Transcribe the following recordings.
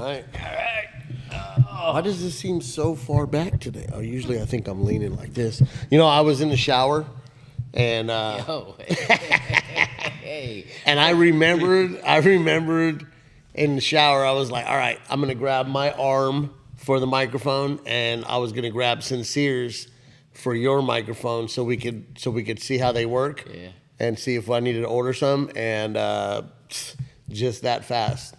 right. Why does this seem so far back today? Oh, usually I think I'm leaning like this. You know, I was in the shower, and Hey. and I remembered in the shower, I was like, all right, I'm gonna grab my arm for the microphone, and I was gonna grab Sincere's for your microphone so we could see how they work, and see if I needed to order some, and just that fast,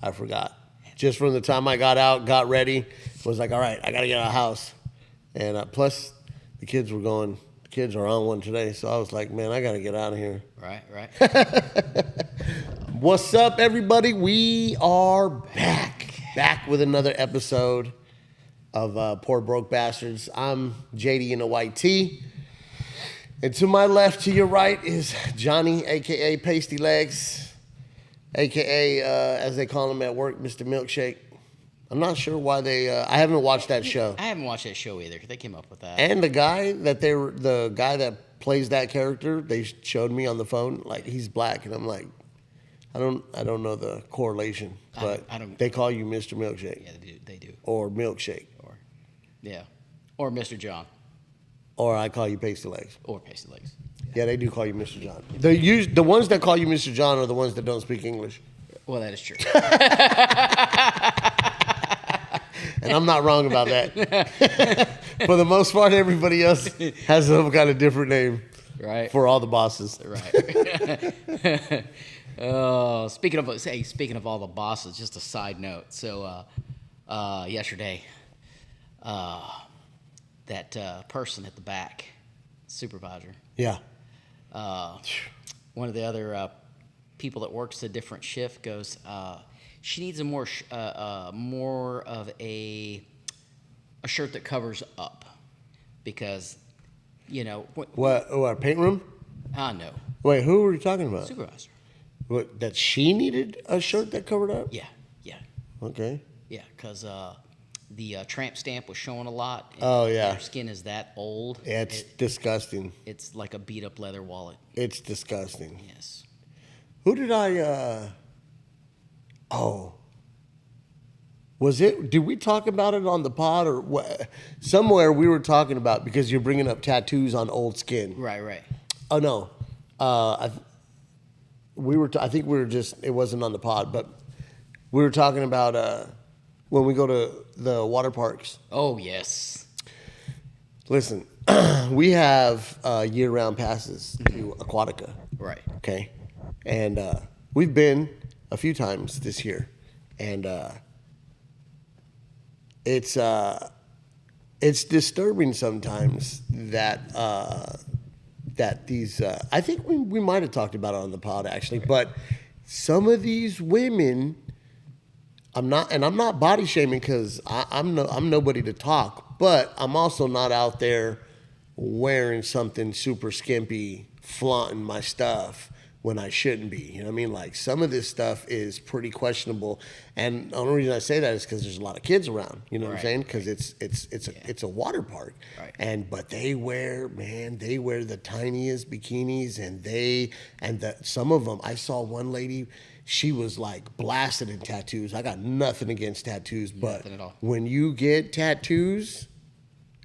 I forgot. Just from the time I got out, got ready, was like, all right, I gotta get out of the house, and plus the kids were going. The kids are on one today, so I was like, man, I gotta get out of here. Right. What's up, everybody? We are back with another episode of Poor Broke Bastards. I'm JD in a white tee, and to my left, to your right, is Johnny, aka Pasty Legs, aka as they call him at work, Mr. Milkshake. I'm not sure why they. I haven't watched that show. I haven't watched that show either. They came up with that. And the guy that plays that character, they showed me on the phone, like he's black, and I'm like, I don't know the correlation, but I don't. They call you Mr. Milkshake. Yeah, they do. Or Milkshake. Or Mr. John. Or I call you Pasty Legs. Or Pasty Legs. Yeah, they do call you Mr. John. The ones that call you Mr. John are the ones that don't speak English. Well, that is true. And I'm not wrong about that. For the most part, everybody else has some kind of different name. Right. For all the bosses. Right. Oh, speaking of all the bosses, just a side note. So, yesterday, that person at the back, supervisor. Yeah. One of the other people that works a different shift goes, she needs a more of a shirt that covers up, because, you know. What? Oh, our paint room? No. Wait, who were you talking about? Supervisor. What, that she needed a shirt that covered up? Yeah. Okay. Yeah, because the tramp stamp was showing a lot. And Oh, yeah. Their skin is that old. Yeah, it's disgusting. It's like a beat-up leather wallet. It's disgusting. Yes. Who did I, did we talk about it on the pod or what? Somewhere we were talking about, because you're bringing up tattoos on old skin. Right. Oh, no. I think we were just, it wasn't on the pod, but we were talking about when we go to the water parks. Oh, yes. Listen, we have year-round passes to Aquatica. Right. Okay? And we've been a few times this year. And it's disturbing sometimes that these I think we might have talked about it on the pod actually, but some of these women, I'm not body shaming, because I'm nobody to talk, but I'm also not out there wearing something super skimpy, flaunting my stuff when I shouldn't be. You know what I mean? Like, some of this stuff is pretty questionable, and the only reason I say that is because there's a lot of kids around. You know what I'm saying? Because it's a water park, right. But they wear the tiniest bikinis, and some of them. I saw one lady. She was like blasted in tattoos. I got nothing against tattoos, but Nothing at all. When you get tattoos,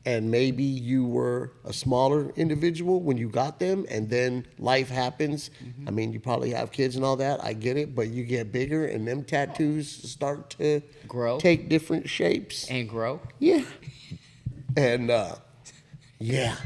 and maybe you were a smaller individual when you got them, and then life happens. Mm-hmm. I mean, you probably have kids and all that. I get it, but you get bigger, and them tattoos start to take different shapes and grow. Yeah, and yeah.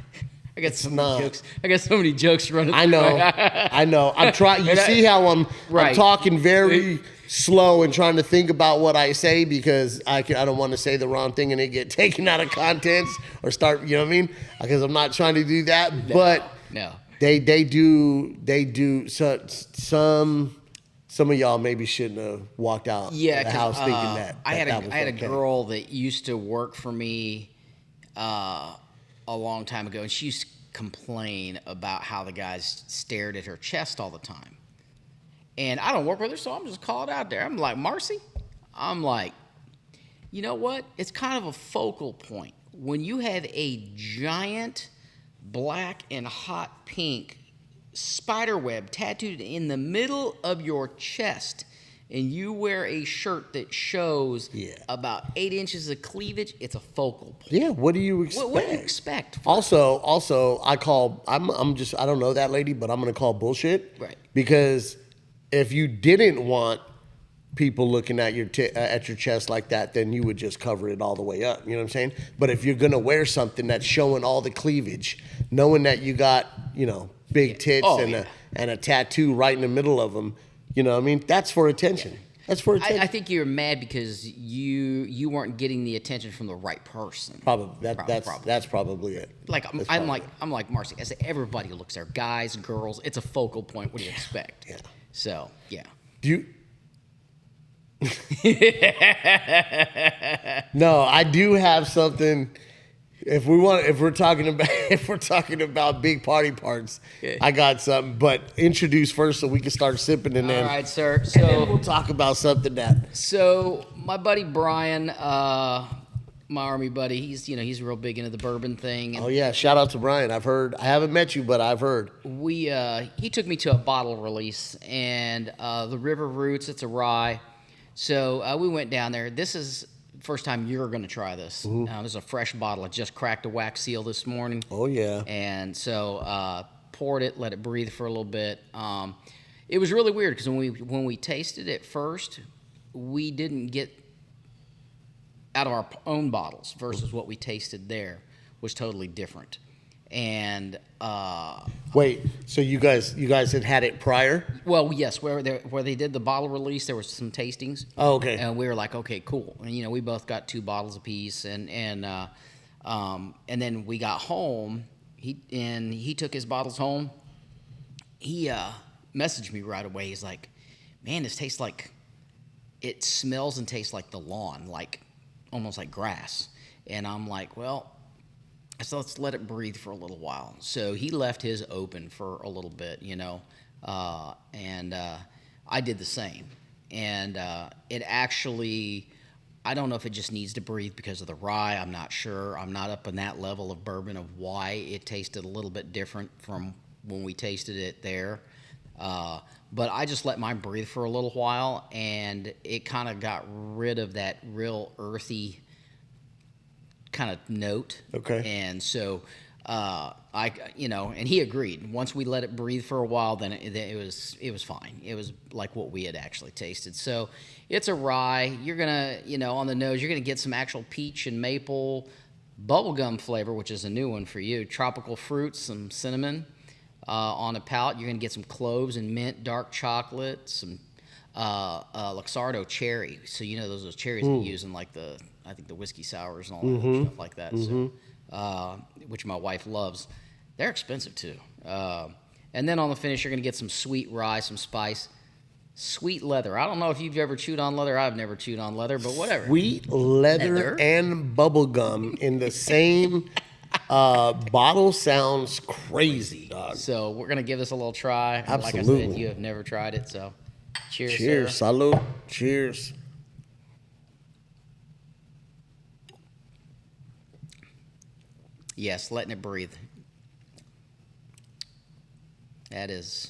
I got so many jokes. I got so many jokes running. I know. I'm trying. You see how I'm talking very slow and trying to think about what I say, because I don't want to say the wrong thing and it get taken out of context or start. You know what I mean? Because I'm not trying to do that. No, but no. They do. So, some of y'all maybe shouldn't have walked out of the house thinking that. I had a girl that used to work for me a long time ago, and she used to complain about how the guys stared at her chest all the time. And I don't work with her, so I'm just called out there. I'm like, Marcy, you know what? It's kind of a focal point. When you have a giant black and hot pink spider web tattooed in the middle of your chest, and you wear a shirt that shows Yeah. about 8 inches of cleavage, it's a focal point. Yeah, what do you expect? What do you expect? Also, I don't know that lady, but I'm gonna call bullshit. Right. Because if you didn't want people looking at your chest like that, then you would just cover it all the way up. You know what I'm saying? But if you're gonna wear something that's showing all the cleavage, knowing that you got big tits and a tattoo right in the middle of them, I mean, that's for attention. That's for attention. I think you're mad because you weren't getting the attention from the right person. Probably that's probably it. Like I'm like Marcy. I say everybody looks there, guys, girls. It's a focal point. What do you expect? Yeah. So yeah. Do you? No, I do have something. If we're talking about big party parts, I got something. But introduce first so we can start sipping, and then all right, sir. and then we'll talk about something that. So my buddy Brian, my Army buddy, he's real big into the bourbon thing. And Oh yeah, shout out to Brian. I've heard. I haven't met you, but I've heard. he took me to a bottle release, and the River Roots. It's a rye. So we went down there. This is the first time you're going to try this. This is a fresh bottle. I just cracked a wax seal this morning. Oh yeah. And so poured it, let it breathe for a little bit. It was really weird because when we tasted it first, we didn't get out of our own bottles versus what we tasted there was totally different. And wait, so you guys had it prior? well, yes, where they did the bottle release, there was some tastings. Oh, okay. And we were like, okay, cool. And we both got 2 bottles apiece, and then we got home. He took his bottles home. He messaged me right away. He's like, "Man, this tastes like it smells and tastes like the lawn, like almost like grass." And I'm like, well. So let's let it breathe for a little while. So he left his open for a little bit, and I did the same. And it actually, I don't know if it just needs to breathe because of the rye. I'm not sure. I'm not up in that level of bourbon of why it tasted a little bit different from when we tasted it there. But I just let mine breathe for a little while, and it kind of got rid of that real earthy kind of note. Okay. And so and he agreed. Once we let it breathe for a while, then it was fine. It was like what we had actually tasted. So it's a rye. You're gonna, on the nose, you're gonna get some actual peach and maple bubblegum flavor, which is a new one for you. Tropical fruits, some cinnamon on a palate. You're gonna get some cloves and mint, dark chocolate, some Luxardo cherry. So those cherries they use in like I think the whiskey sours and all that stuff like that. So, which my wife loves. They're expensive too. And then on the finish, you're going to get some sweet rye, some spice, sweet leather. I don't know if you've ever chewed on leather. I've never chewed on leather, but whatever. Sweet leather and bubble gum in the same bottle sounds crazy, dog. So we're going to give this a little try. Absolutely. Like I said, you have never tried it, so cheers. Cheers, sir. salud. Cheers. Yes, letting it breathe. That is.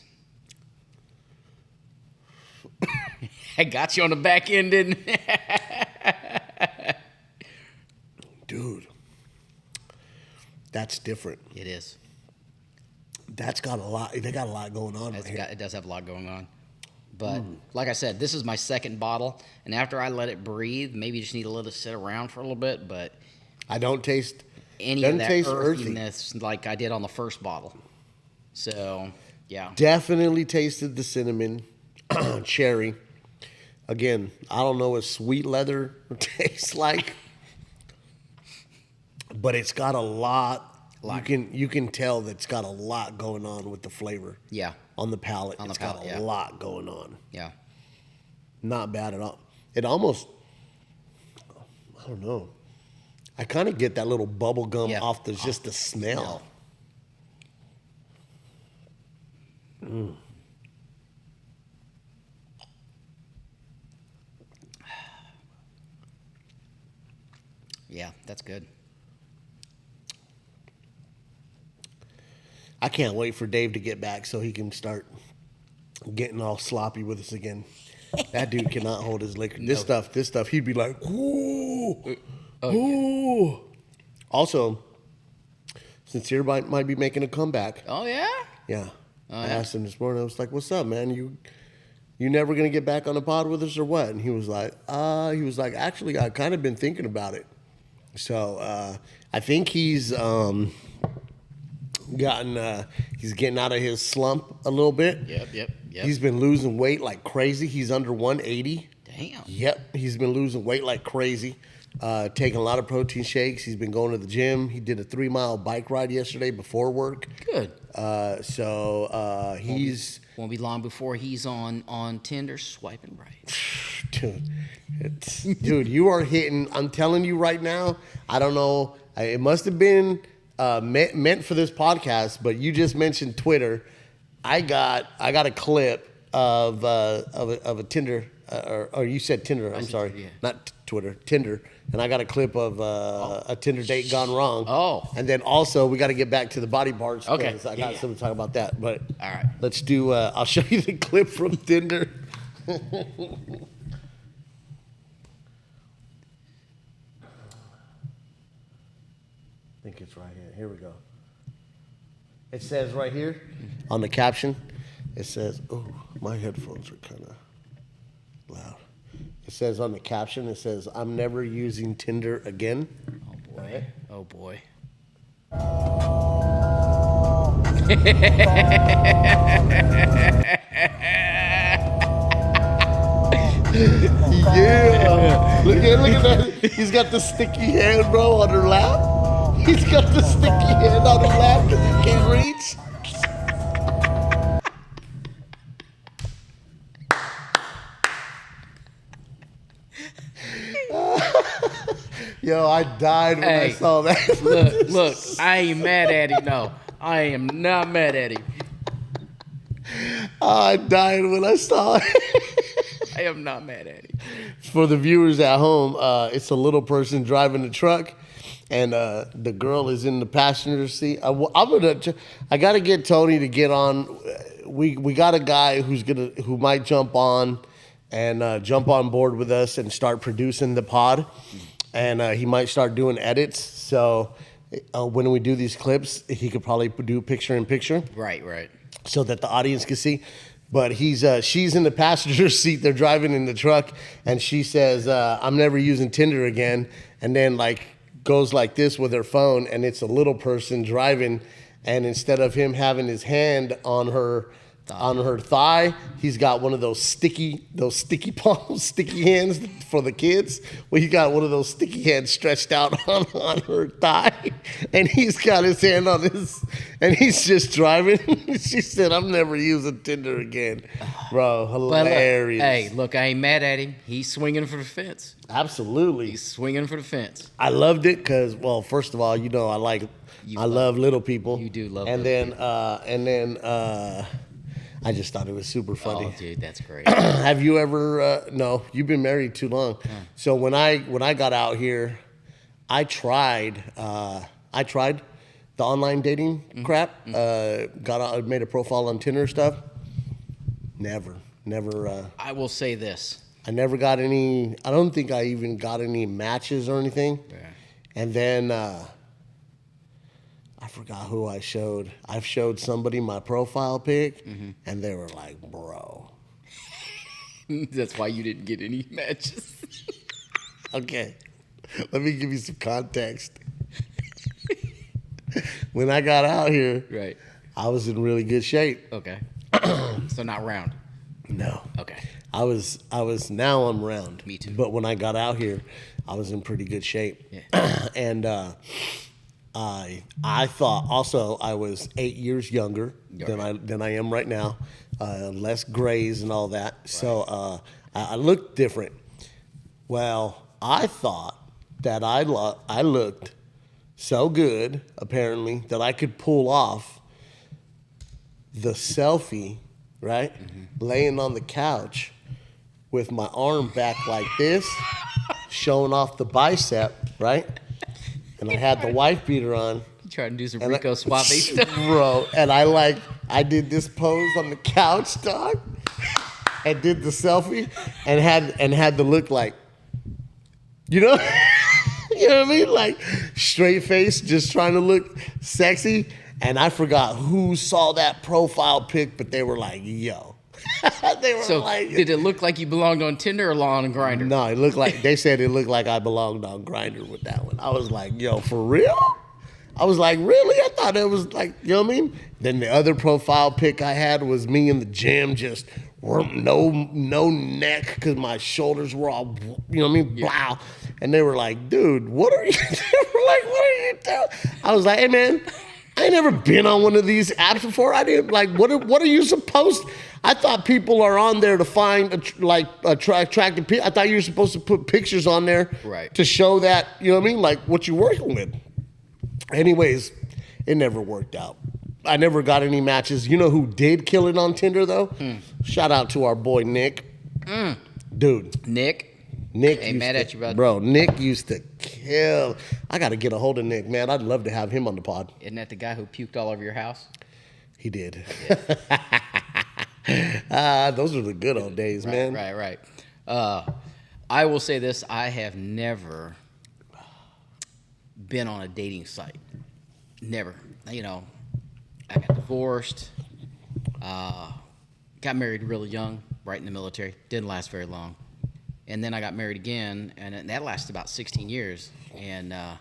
I got you on the back end, didn't I? Dude, that's different. It is. That's got a lot. They got a lot going on. It does have a lot going on. But like I said, this is my second bottle, and after I let it breathe, maybe you just need to let it sit around for a little bit. But I don't taste any of that earthiness like I did on the first bottle. So, yeah. Definitely tasted the cinnamon, cherry. Again, I don't know what sweet leather tastes like, but it's got a lot. You can tell that it's got a lot going on with the flavor. Yeah. On the palate. On the it's palate, got a lot going on. Yeah. Not bad at all. It almost, I don't know. I kind of get that little bubble gum off just the smell. Yeah, that's good. I can't wait for Dave to get back so he can start getting all sloppy with us again. That dude cannot hold his liquor. No. This stuff, he'd be like, ooh, Oh, ooh. Also, Sincere might be making a comeback. Oh, yeah? Yeah. I yeah? asked him this morning. I was like, "What's up, man? You never gonna get back on the pod with us or what?" And he was like, "Actually, I kind of been thinking about it." So I think he's getting out of his slump a little bit. Yep. He's been losing weight like crazy. He's under 180. Damn. Yep, he's been losing weight like crazy. Taking a lot of protein shakes. He's been going to the gym. He did a 3-mile bike ride yesterday before work. Good. He's Won't be long before he's on Tinder swiping right. dude, you are hitting. I'm telling you right now. I don't know. It must have been meant for this podcast, but you just mentioned Twitter. I got a clip of a Tinder, or you said Tinder. I'm sorry, yeah. not Twitter, Tinder. And I got a clip of a Tinder date gone wrong. Oh. And then also we got to get back to the body parts. Okay. 'Cause I got something to talk about that. But All right. let's do. I'll show you the clip from Tinder. I think it's right here. Here we go. It says right here on the caption, it says, oh, my headphones are kind of loud. It says on the caption, it says, "I'm never using Tinder again." Oh boy. Oh boy. Yeah. Look at that. He's got the sticky hand, bro, on her lap. He's got the sticky hand on her lap because he can't reach. Yo, I died when I saw that. Look, I ain't mad at him. No, I am not mad at him. I died when I saw it. I am not mad at him. For the viewers at home, it's a little person driving the truck, and the girl is in the passenger seat. I gotta get Tony to get on. We got a guy who might jump on and jump on board with us and start producing the pod, and he might start doing edits. So when we do these clips, he could probably do picture in picture. Right. So that the audience can see. But she's in the passenger seat. They're driving in the truck, and she says, "I'm never using Tinder again." And then goes like this with her phone, and it's a little person driving, and instead of him having his hand on her thigh, he's got one of those sticky palms, sticky hands for the kids. Well, he got one of those sticky hands stretched out on her thigh, and he's got his hand on and he's just driving. She said, "I'm never using Tinder again." Bro, hilarious. Look, I ain't mad at him. He's swinging for the fence. Absolutely. He's swinging for the fence. I loved it because, well, first of all, I love little people. You do love and little then I just thought it was super funny. Oh, dude, that's great. Have you ever? No, you've been married too long. So when I got out here, I tried the online dating crap. Got out, made a profile on Tinder stuff. Never. I will say this. I never got any. I don't think I even got any matches or anything. Yeah. And then I forgot who I showed. I've showed somebody my profile pic, and they were like, "Bro." That's why you didn't get any matches. Okay, let me give you some context. When I got out here, Right. I was in really good shape. Okay. So not round. No. Okay. I was now I'm round. Me too. But when I got out here, I was in pretty good shape. Yeah. And I thought also I was 8 years younger than I am right now. Less grays and all that. Right. So I looked different. Well, I thought that I looked so good, apparently, that I could pull off the selfie, right? Laying on the couch with my arm back like this, showing off the bicep, right? And I had the wife beater on. You trying to do some Rico Suave stuff? Bro, and I did this pose on the couch, dog. and did the selfie and had the look like, you know, you know what I mean? Like straight face, just trying to look sexy. And I forgot who saw that profile pic, but they were like, yo. They were So like, did it look like you belonged on Tinder or on Grindr? no, it looked like, they said it looked like I belonged on Grindr with that one. I was like, yo, for real? I was like, really? I thought it was like, you know what I mean? Then the other profile pic I had was me in the gym, just no neck because my shoulders were all, you know what I mean? Blah. And they were like, dude, what are you? They were like, what are you doing? I was like, hey man, I ain't never been on one of these apps before. I didn't like. What are you supposed? I thought people are on there to find attractive people. I thought you were supposed to put pictures on there, Right, to show that, you know what I mean, like what you're working with. Anyways, it never worked out. I never got any matches. You know who did kill it on Tinder though? Shout out to our boy Nick. Dude, Nick. Nick Ain't mad at you, brother. bro. Nick used to kill. I got to get a hold of Nick, man. I'd love to have him on the pod. Isn't that the guy who puked all over your house? He did. Those are the good old days, man. Right. I will say this: I have never been on a dating site. Never. You know, I got divorced. Got married really young, right in the military. Didn't last very long. And then I got married again, and that lasted about 16 years. And I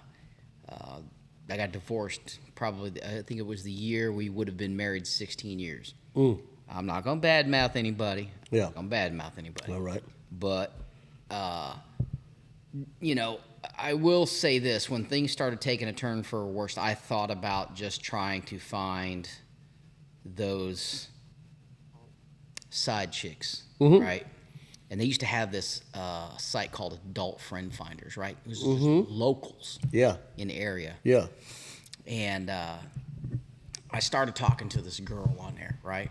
got divorced probably, I think it was the year we would have been married 16 years. I'm not going to badmouth anybody. Yeah. I'm not going to badmouth anybody. All right. But, you know, I will say this. When things started taking a turn for worse, I thought about just trying to find those side chicks, right? And they used to have this site called Adult Friend Finders, right? It was just locals Yeah. in the area. Yeah. And I started talking to this girl on there, right?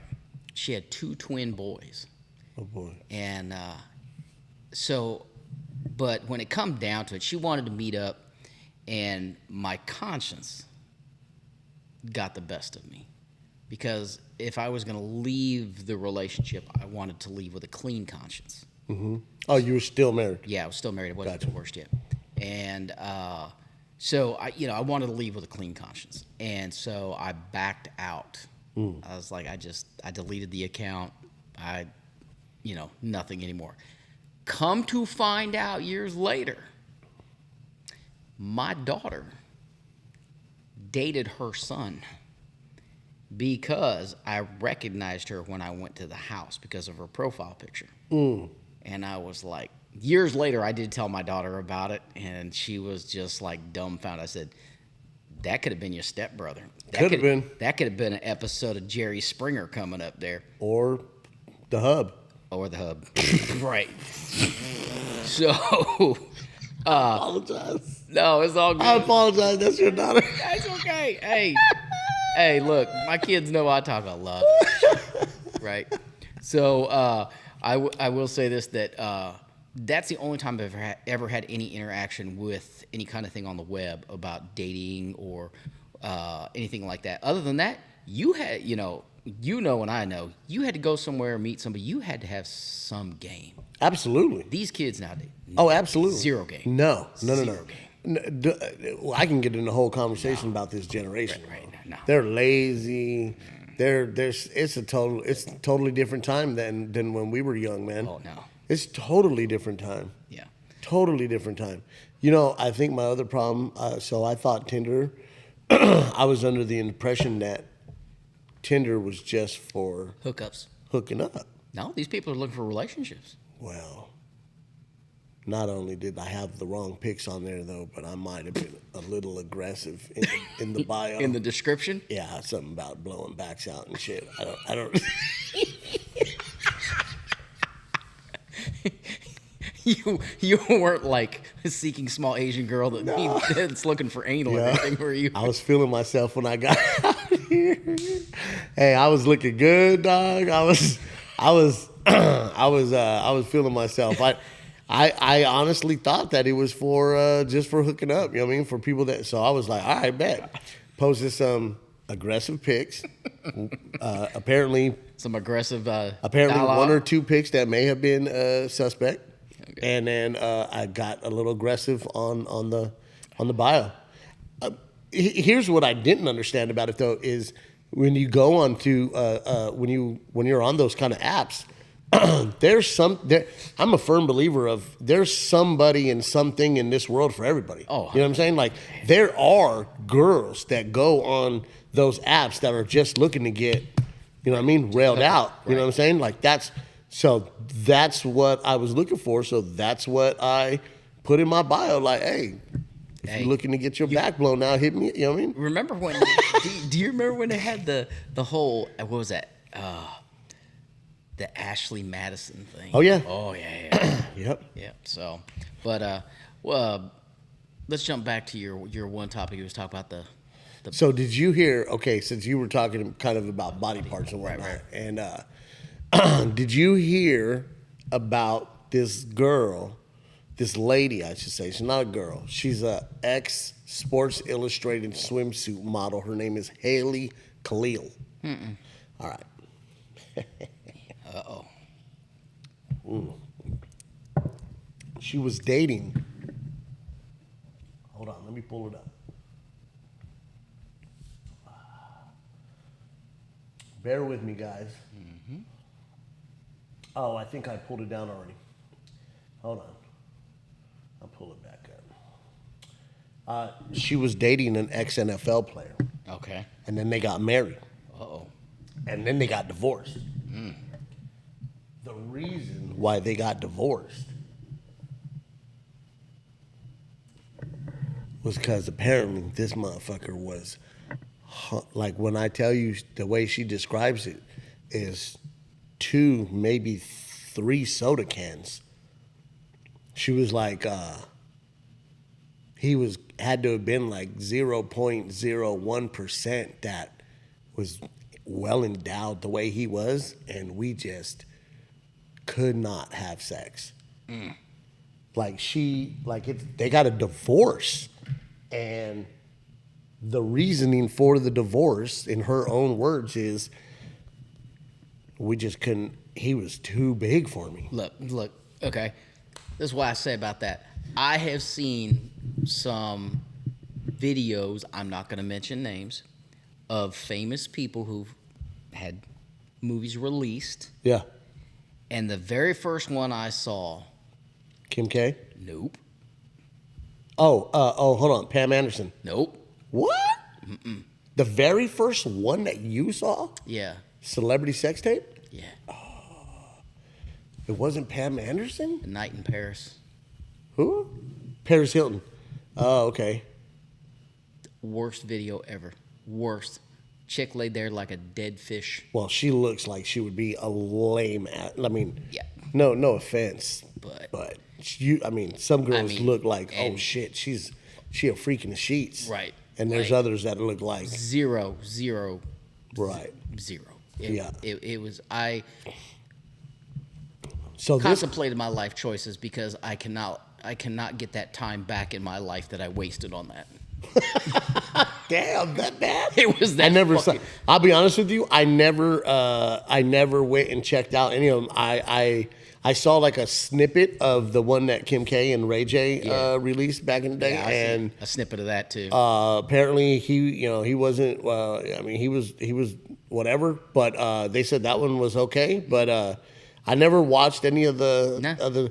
She had 2 twin boys. Oh boy. And but when it come down to it, she wanted to meet up, and my conscience got the best of me. Because if I was going to leave the relationship, I wanted to leave with a clean conscience. Oh, you were still married? Yeah, I was still married. I wasn't Gotcha. divorced yet. And so I wanted to leave with a clean conscience. And so I backed out. I was like, I deleted the account. Nothing anymore. Come to find out years later, my daughter dated her son because I recognized her when I went to the house because of her profile picture. And I was like, years later, I did tell my daughter about it, and she was just like dumbfounded. I said, that could have been your stepbrother. Could have been. That could have been an episode of Jerry Springer coming up there. Or the hub. Or the hub. Right. So. I apologize. No, it's all good. I apologize. That's your daughter. That's okay. Hey, look, my kids know I talk a lot. Right? So, I will say this, that that's the only time I've ever had any interaction with any kind of thing on the web about dating or anything like that. Other than that, you had, and I know, you had to go somewhere and meet somebody. You had to have some game. Absolutely. These kids nowadays. Oh, absolutely. Zero game. No. Zero game. Well, I can get in a whole conversation about this generation. Right. No. They're lazy. It's a totally different time than when we were young, man. Oh, no. It's totally different time. Yeah. Totally different time. I think my other problem, so I thought Tinder, I was under the impression that Tinder was just for Hookups. hooking up. No, these people are looking for relationships. Well, not only did I have the wrong pics on there, though, but I might have been a little aggressive in the bio. In the description? Yeah, something about blowing backs out and shit. I don't. You weren't like seeking small Asian girl that's looking for anal or anything, were you? I was feeling myself when I got out here. Hey, I was looking good, dog. I was feeling myself. I honestly thought that it was for just for hooking up. You know what I mean? For people that. So I was like, all right, bet. Posted some aggressive pics. Apparently, Some aggressive. Apparently, dialogue. one or two pics that may have been suspect, and then I got a little aggressive on the bio. Here's what I didn't understand about it though is when you go on to when you're on those kind of apps, I'm a firm believer of there's somebody and something in this world for everybody. Oh. You know what I'm saying? Like there are girls that go on those apps that are just looking to get, you know what I mean, railed out. You know what I'm saying? Like that's what I was looking for. So that's what I put in my bio. Like, hey, if you're looking to get your back blown out, hit me. You know what I mean? Remember when? do you remember when they had the whole what was that? The Ashley Madison thing. Oh yeah. Oh yeah. Yep. Yeah. So, but well, let's jump back to your one topic. You was talking about the. So did you hear? Okay, since you were talking kind of about body parts and whatnot, and did you hear about this girl? This lady, I should say. She's not a girl. She's a ex-Sports Illustrated swimsuit model. Her name is Haley Khalil. All right. Uh-oh. She was dating. Hold on, let me pull it up. Bear with me, guys. Oh, I think I pulled it down already. Hold on. I'll pull it back up. She was dating an ex-NFL player. Okay. And then they got married. Uh-oh. And then they got divorced. The reason why they got divorced was because apparently this motherfucker was, like when I tell you the way she describes it, is 2, maybe 3 soda cans. She was like, he had to have been like 0.01% that was well endowed the way he was, and we just could not have sex. They got a divorce, and the reasoning for the divorce, in her own words, is we just couldn't. He was too big for me. Look. Okay. This is what I say about that. I have seen some videos, I'm not going to mention names, of famous people who've had movies released. Yeah. And the very first one I saw. Kim K? Nope. Oh, hold on. Pam Anderson. Nope. What? The very first one that you saw? Yeah. Celebrity sex tape? Yeah. It wasn't Pam Anderson? The Night in Paris. Who? Paris Hilton. Oh, okay. Worst video ever. Worst. Chick laid there like a dead fish. Well, she looks like she would be a lame I mean, Yeah. no offense. But some girls mean, look like, oh and- shit, she a freak in the sheets. Right. And there's Like- others that look like Zero. right. Zero. Yeah. It was, So this contemplated my life choices because I cannot get that time back in my life that I wasted on that. damn, that bad? It was that I never saw. fucking- I'll be honest with you. I never went and checked out any of them. I saw like a snippet of the one that Kim K and Ray J released back in the day, Yeah, I and see a snippet of that too. apparently he wasn't. He was whatever. But they said that one was okay. But I never watched any of the Nah. other.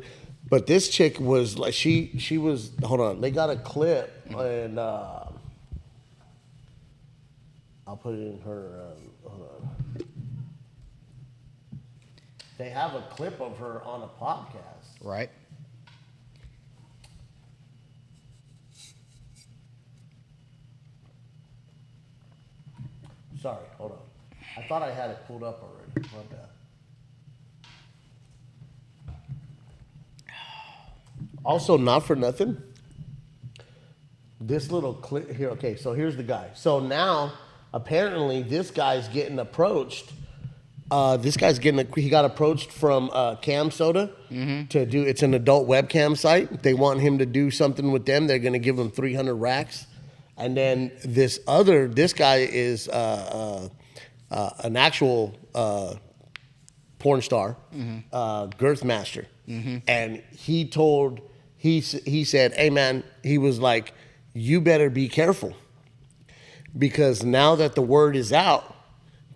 But this chick was like she was. Hold on, they got a clip and. I'll put it in her. Hold on. They have a clip of her on a podcast. Right. Sorry, hold on. I thought I had it pulled up already. My bad. Also, not for nothing. This little clip here. Okay, so here's the guy. So now, apparently, this guy's getting approached. He got approached from Cam Soda to do. It's an adult webcam site. They want him to do something with them. They're going to give him 300 racks. And then this guy is an actual porn star, girth master, and he said, "Hey man," he was like, "You better be careful, because now that the word is out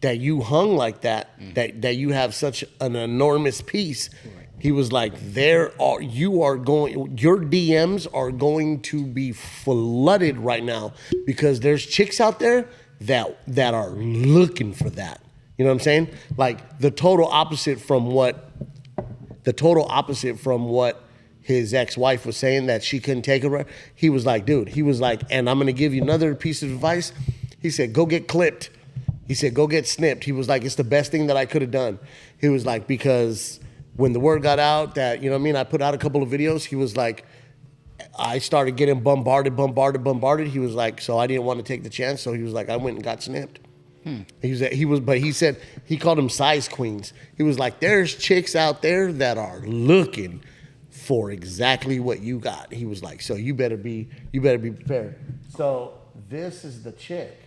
that you hung like that, that you have such an enormous piece." He was like, your DMs are going to be flooded right now, because there's chicks out there that are looking for that. You know what I'm saying? Like the total opposite from what his ex-wife was saying, that she couldn't take it. He was like, dude, and I'm going to give you another piece of advice. He said, go get clipped. He said, go get snipped. He was like, it's the best thing that I could have done. He was like, because when the word got out that, you know what I mean, I put out a couple of videos, he was like, I started getting bombarded. He was like, so I didn't want to take the chance. So he was like, I went and got snipped. He said he called them size queens. He was like, there's chicks out there that are looking for exactly what you got. He was like, so you better be prepared. So this is the chick,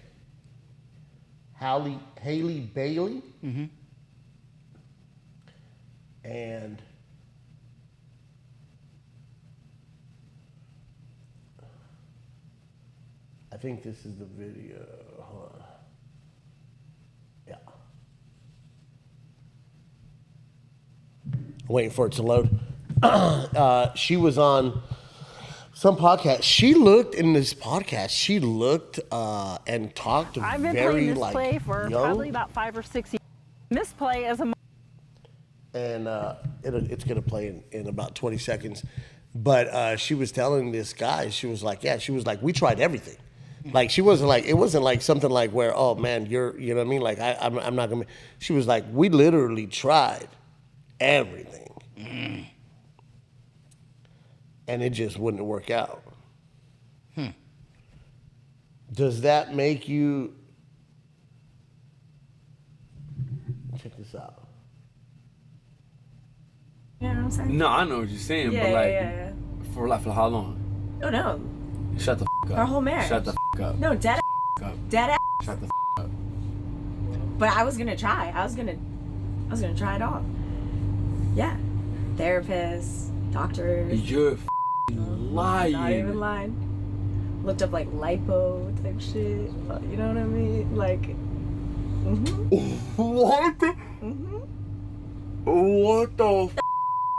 Haley Bailey. And I think this is the video. Hold on. Yeah. Waiting for it to load. She was on some podcast. She looked in this podcast. She looked and talked I've been very playing this like play for young. probably about 5 or 6 years. This play is a And it's going to play in about 20 seconds. But she was telling this guy, she was like, we tried everything. Like, it wasn't like something like where, oh man, you know what I mean? Like, I'm not going to, she was like, we literally tried everything. And it just wouldn't work out. Does that make you, check this out. You know what I'm saying? No, I know what you're saying, Yeah, but like, yeah. for how long? Oh no, Shut the f up. our whole marriage. Shut the f up. No, dead Up. dead ass. Shut the f up. But I was gonna try. I was gonna try it all. Yeah, therapists, doctors. You're lying. Not even lying. Looked up like lipo type shit. You know what I mean? Like, What? What the f?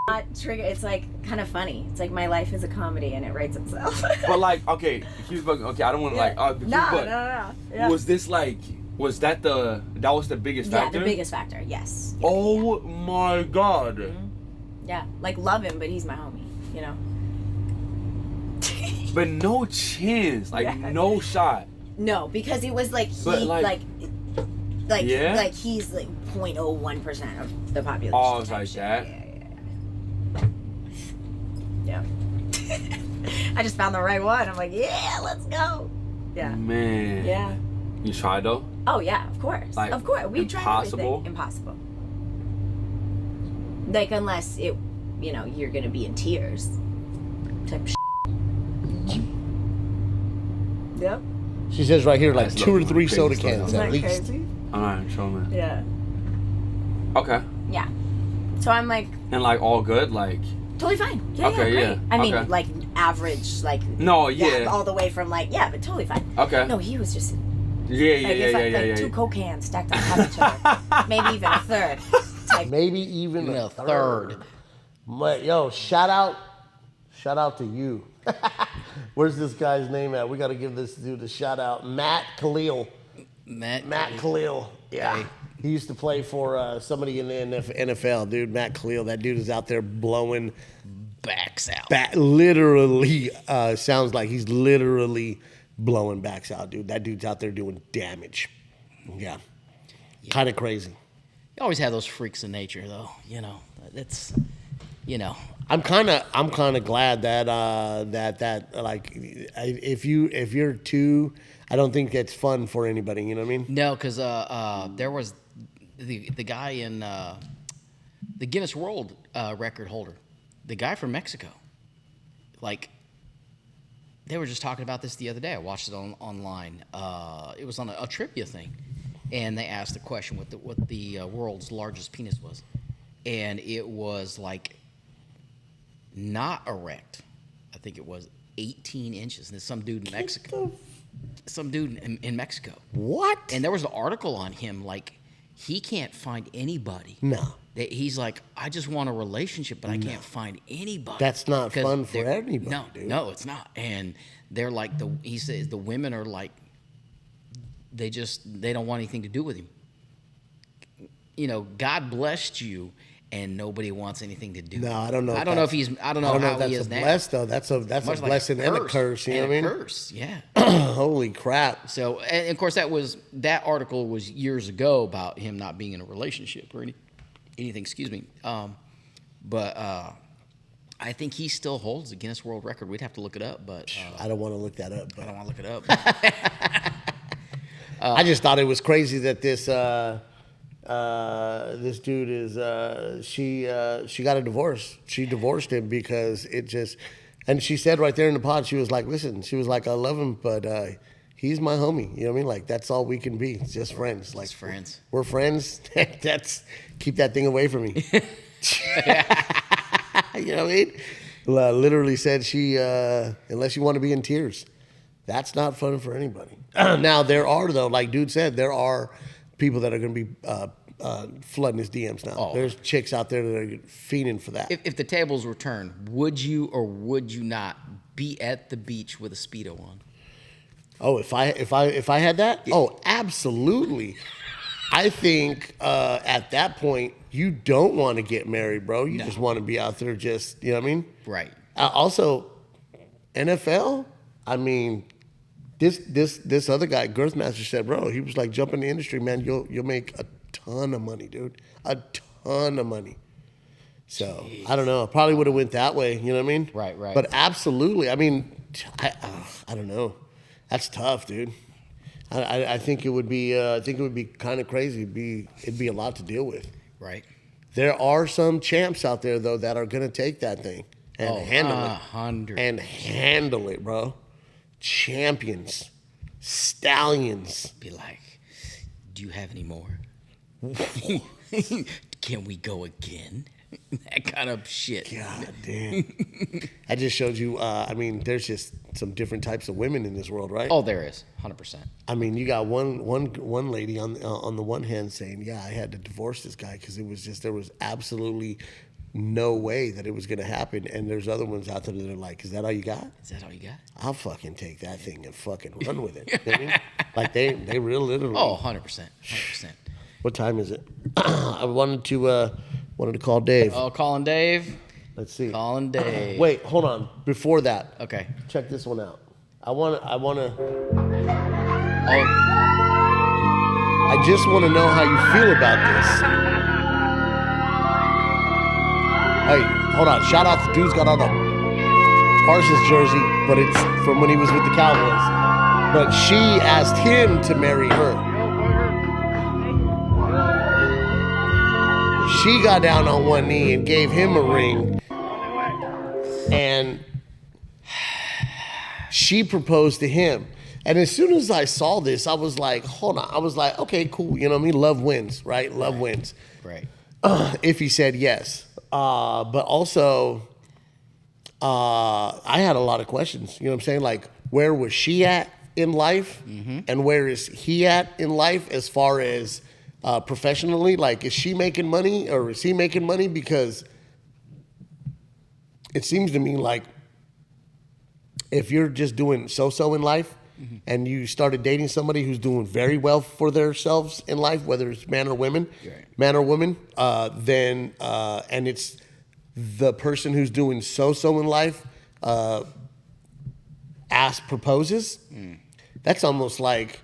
not trigger. It's like kind of funny. It's like my life is a comedy and it writes itself. But like, okay, okay, I don't want to Yeah. like, but No. Yeah. was this like, was that the biggest Yeah, factor? the biggest factor. Yes. Yeah, Oh my god. yeah. Like love him, but he's my homie. You know. But no chance, like Yeah. no shot. No, because it was like But, like- Yeah? like he's like 0.01% of the population. Oh, it's type like shit. that? Yeah. I just found the right one. I'm like, yeah, let's go. Yeah. Man. Yeah. You tried though? Oh yeah, of course. Like, of course. We tried impossible? everything. Impossible. Like unless it, you know, you're gonna be in tears. Type of shit. Yep. She says right here, like That's 2 or looking 3 crazy soda story. cans Isn't at that least. crazy? Alright, show me. Yeah. Okay. Yeah. So I'm like And like all good, like totally fine. Yeah, Okay, yeah, yeah. great. I mean, Okay. like average, like No, yeah. all the way from like but totally fine. okay. No, he was just Yeah, like yeah, it's yeah, like, yeah, like yeah. 2 Coke cans stacked on top of each other, maybe even a third. Type. Maybe even A a third. third. But yo, shout out to you. Where's this guy's name at? We got to give this dude a shout out. Matt Khalil. Matt Khalil. Yeah. Hey. He used to play for somebody in the NFL, dude. Matt Khalil. That dude is out there blowing Backs out. literally sounds like he's literally blowing backs out, dude. That dude's out there doing damage. Yeah. Kind of crazy. You always have those freaks in nature, though. You know, it's, you know. I'm kind of glad that that like if you're too, I don't think that's fun for anybody. You know what I mean? No, because there was the guy in the Guinness World Record holder, the guy from Mexico. Like, they were just talking about this the other day. I watched it online. It was on a trivia thing, and they asked the question what the world's largest penis was, and it was like not erect. I think it was 18 inches. And there's some dude in Mexico. Some dude in Mexico. What? And there was an article on him, like, he can't find anybody. No. He's like, I just want a relationship, but I can't find anybody. That's not 'Cause fun for they're- anybody, No, dude. no, it's not. And they're like, he says the women are like, they don't want anything to do with him. You know, God blessed you, and nobody wants anything to do. No, I don't know. I don't know if he's. I don't know how if that's he a is now. bless though. That's a Much like blessing and a curse. You know what I mean? A curse, yeah. Holy crap! So, and of course, that article was years ago about him not being in a relationship or anything. Excuse me. But I think he still holds the Guinness World Record. We'd have to look it up, but I don't want to look that up. I But don't want to look it up. I just thought it was crazy that this this dude is she got a divorce. She divorced him because it just, and she said right there in the pod, she was like, listen, she was like, I love him, but he's my homie. You know what I mean? Like, that's all we can be. It's just friends. Like, Just friends. We're friends. That's, keep that thing away from me. You know what I mean? Literally said she, unless you want to be in tears. That's not fun for anybody. Now, there are, though, like dude said, there are people that are going to be flooding his DMs now. Oh. There's chicks out there that are fiending for that. If the tables were turned, would you or would you not be at the beach with a Speedo on? Oh, if I had that? Oh, absolutely. I think at that point, you don't want to get married, bro. You just want to be out there just, you know what I mean? Right. Also, NFL, I mean, this other guy, Girthmaster, said, bro, he was like, jump in the industry, man. You'll make a ton of money, dude. A ton of money. So, I don't know. I probably would have went that way, you know what I mean? Right. But absolutely. I mean, I don't know. That's tough, dude. I think it would be kind of crazy. It'd be a lot to deal with. Right. There are some champs out there though that are gonna take that thing and handle it. 100. And handle it, bro. Champions, stallions. Be like, do you have any more? Can we go again? That kind of shit. God damn. I just showed you. I mean, there's just some different types of women in this world, right? Oh, there is, 100%. I mean, you got one lady on the one hand saying, "Yeah, I had to divorce this guy because there was absolutely no way that it was going to happen." And there's other ones out there that are like, "Is that all you got? Is that all you got? I'll fucking take that thing and fucking run with it." You know what I mean? Like they real literally. Oh, 100%. 100%. What time is it? I wanted to call Dave. Oh, calling Dave. Let's see. Calling Dave. Wait, hold on. Before that, Okay. check this one out. I wanna. Oh, I just want to know how you feel about this. Hey, hold on. Shout out to dude's got on a Parsons jersey, but it's from when he was with the Cowboys. But she asked him to marry her. She got down on one knee and gave him a ring. And she proposed to him. And as soon as I saw this, I was like, hold on. I was like, okay, cool. You know what I mean? Love wins, right? Love wins. right. If he said yes. But also, I had a lot of questions. You know what I'm saying? Like, where was she at in life? And where is he at in life as far as professionally? Like, is she making money or is he making money? Because it seems to me like if you're just doing so-so in life and you started dating somebody who's doing very well for themselves in life, whether it's man or woman, then and it's the person who's doing so-so in life proposes, that's almost like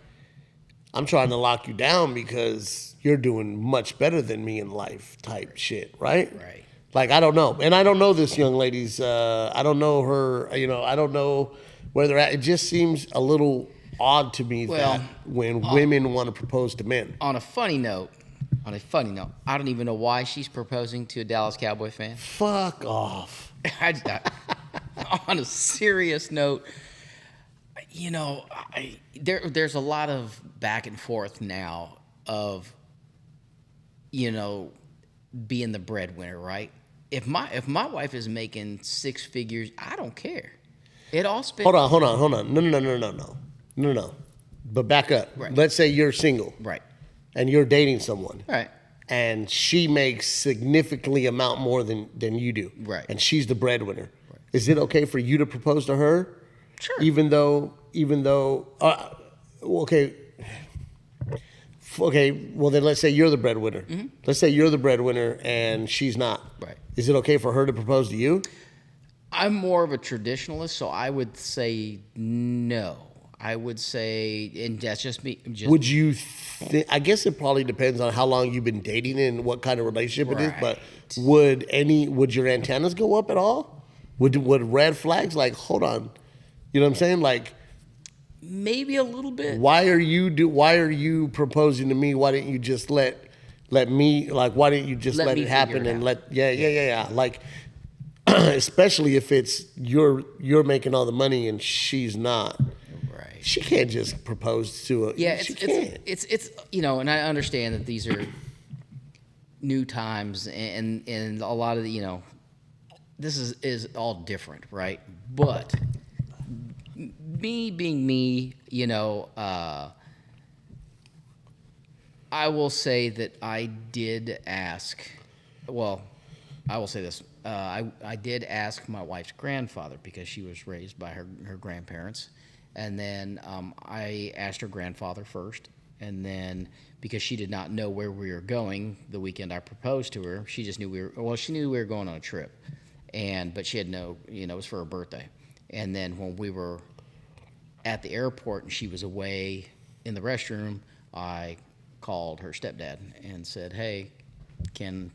I'm trying to lock you down because you're doing much better than me in life type shit, right? Right. Like, I don't know. And I don't know this young lady's, I don't know her, I don't know where they're at. It just seems a little odd to me that when women want to propose to men. On a funny note, I don't even know why she's proposing to a Dallas Cowboy fan. Fuck off. On a serious note, there's a lot of back and forth now of, being the breadwinner, right? If my wife is making 6 figures, I don't care. It all spends. Hold on. No. But back up. Right. Let's say you're single. Right. And you're dating someone. Right. And she makes significantly amount more than you do. Right. And she's the breadwinner. Right. Is it okay for you to propose to her? Sure. Even though, okay, well then let's say you're the breadwinner. Mm-hmm. Let's say you're the breadwinner and she's not. Right. Is it okay for her to propose to you? I'm more of a traditionalist, so I would say no. I would say, and that's just me. Would you I guess it probably depends on how long you've been dating and what kind of relationship it is, but would your antennas go up at all? Would red flags, like, hold on, you know what I'm saying? Like, maybe a little bit. Why are you proposing to me? Why didn't you just let me, like, why didn't you just let it happen and let, yeah. Like, especially if it's you're making all the money and she's not. Right. She can't just propose to a. Yeah, she can't. it's and I understand that these are new times and a lot of the, this is all different, right? But me being me, I will say that I did ask. Well, I will say this. I did ask my wife's grandfather because she was raised by her grandparents. And then I asked her grandfather first. And then because she did not know where we were going the weekend I proposed to her, she just knew she knew we were going on a trip. But she had no, it was for her birthday. And then when we were at the airport and she was away in the restroom, I called her stepdad and said, hey, can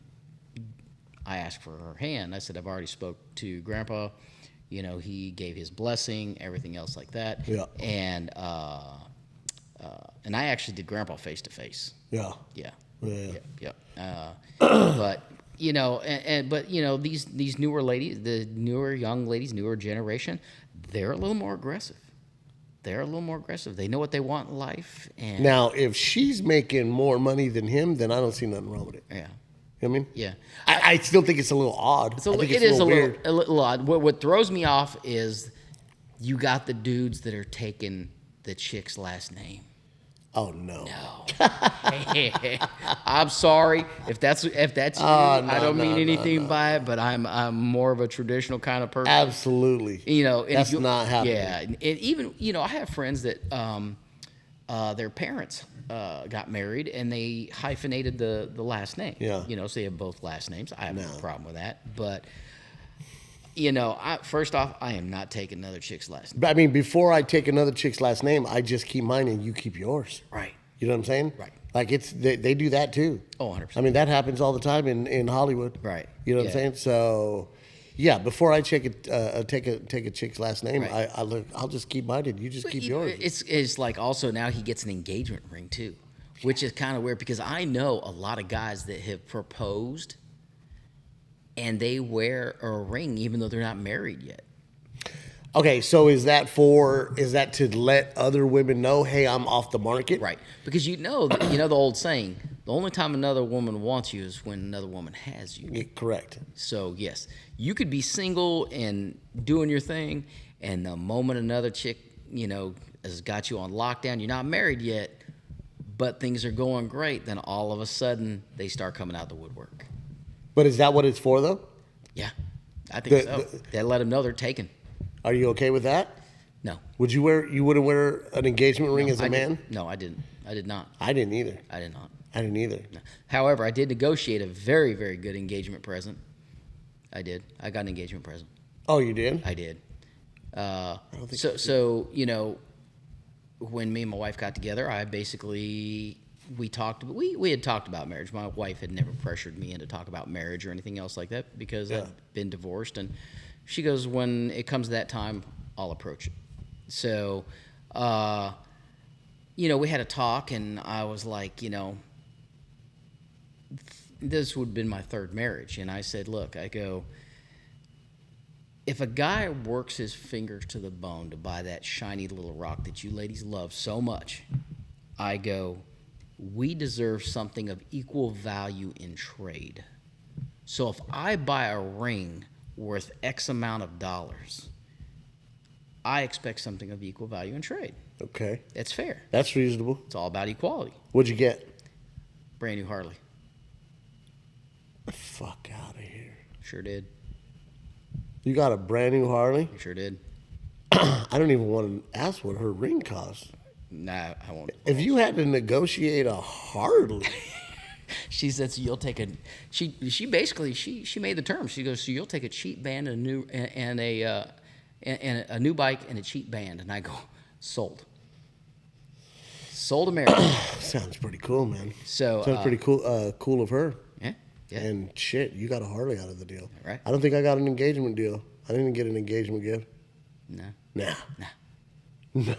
I ask for her hand? I said, I've already spoke to Grandpa. He gave his blessing, everything else like that. Yeah. And I actually did Grandpa face to face. Yeah. Yeah. Yeah. But these newer ladies, the newer young ladies, newer generation, they're a little more aggressive. They know what they want in life. And Now, if she's making more money than him, then I don't see nothing wrong with it. yeah. You know what I mean? Yeah. I still think it's a little odd. It is a little odd. What throws me off is you got the dudes that are taking the chick's last name. Oh no. I'm sorry if that's you. I don't mean anything by it, but I'm more of a traditional kind of person. Absolutely. And that's not happening. Yeah, and even I have friends that their parents got married and they hyphenated the last name. Yeah. So they have both last names. I have no problem with that, but. First off, I am not taking another chick's last name. But I mean, before I take another chick's last name, I just keep mine and you keep yours. Right. You know what I'm saying? Right. Like they do that too. Oh, 100%. I mean, that happens all the time in Hollywood. Right. You know what I'm saying? So, yeah, before I take a chick's last name, Right. I'll just keep mine and you just keep yours. It's like also now he gets an engagement ring too, which is kind of weird because I know a lot of guys that have proposed and they wear a ring even though they're not married yet. Okay, so is that to let other women know, hey, I'm off the market? Right. Because the old saying, the only time another woman wants you is when another woman has you. Yeah, correct. So, yes, you could be single and doing your thing, and the moment another chick, has got you on lockdown, you're not married yet, but things are going great, then all of a sudden they start coming out the woodwork. But is that what it's for, though? Yeah, I think so. They let them know they're taken. Are you okay with that? No. You wouldn't wear an engagement ring as a man? No, I didn't. I did not. I didn't either. I did not. I didn't either. No. However, I did negotiate a very, very good engagement present. I did. I got an engagement present. Oh, you did? I did. I don't think So when me and my wife got together, I basically we had talked about marriage. My wife had never pressured me into talk about marriage or anything else like that because I've been divorced, and she goes, when it comes to that time, I'll approach it. So, we had a talk, and I was like, this would have been my third marriage, and I said, look, if a guy works his fingers to the bone to buy that shiny little rock that you ladies love so much, we deserve something of equal value in trade. So if I buy a ring worth X amount of dollars, I expect something of equal value in trade. Okay. It's fair. That's reasonable. It's all about equality. What'd you get? Brand new Harley. Fuck out of here. Sure did. You got a brand new Harley? Sure did. I don't even want to ask what her ring costs. Nah, I won't. If you had to negotiate a Harley, She said, so you'll take a. She basically she made the terms. She goes, so you'll take a cheap band and a new bike and a cheap band, and I go, sold. Sold America. sounds pretty cool, man. So Sounds pretty cool. Cool of her. yeah. And shit, you got a Harley out of the deal. Right. I don't think I got an engagement deal. I didn't get an engagement gift. No. Nah. Nah. No.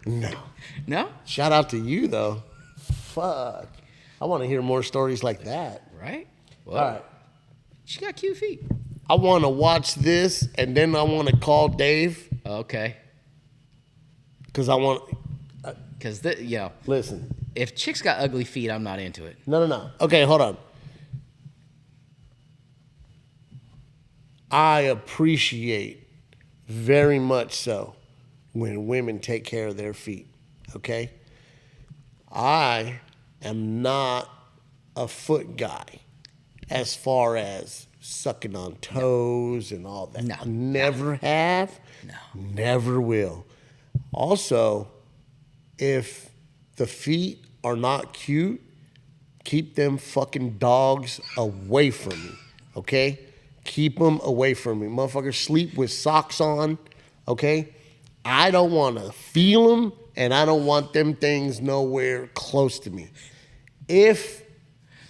No. No. Shout out to you though. Fuck. I want to hear more stories like that. Right. Well, All right. she got cute feet. I want to watch this and then I want to call Dave Okay. because I want. Because Listen. if chicks got ugly feet, I'm not into it. No. Okay, hold on. I appreciate very much so when women take care of their feet. Okay? I am not a foot guy as far as sucking on toes and all that. No. I never have. No. Never will. Also, if the feet are not cute, keep them fucking dogs away from me, okay? Keep them away from me. Motherfuckers sleep with socks on, okay? I don't want to feel them, and I don't want them things nowhere close to me. If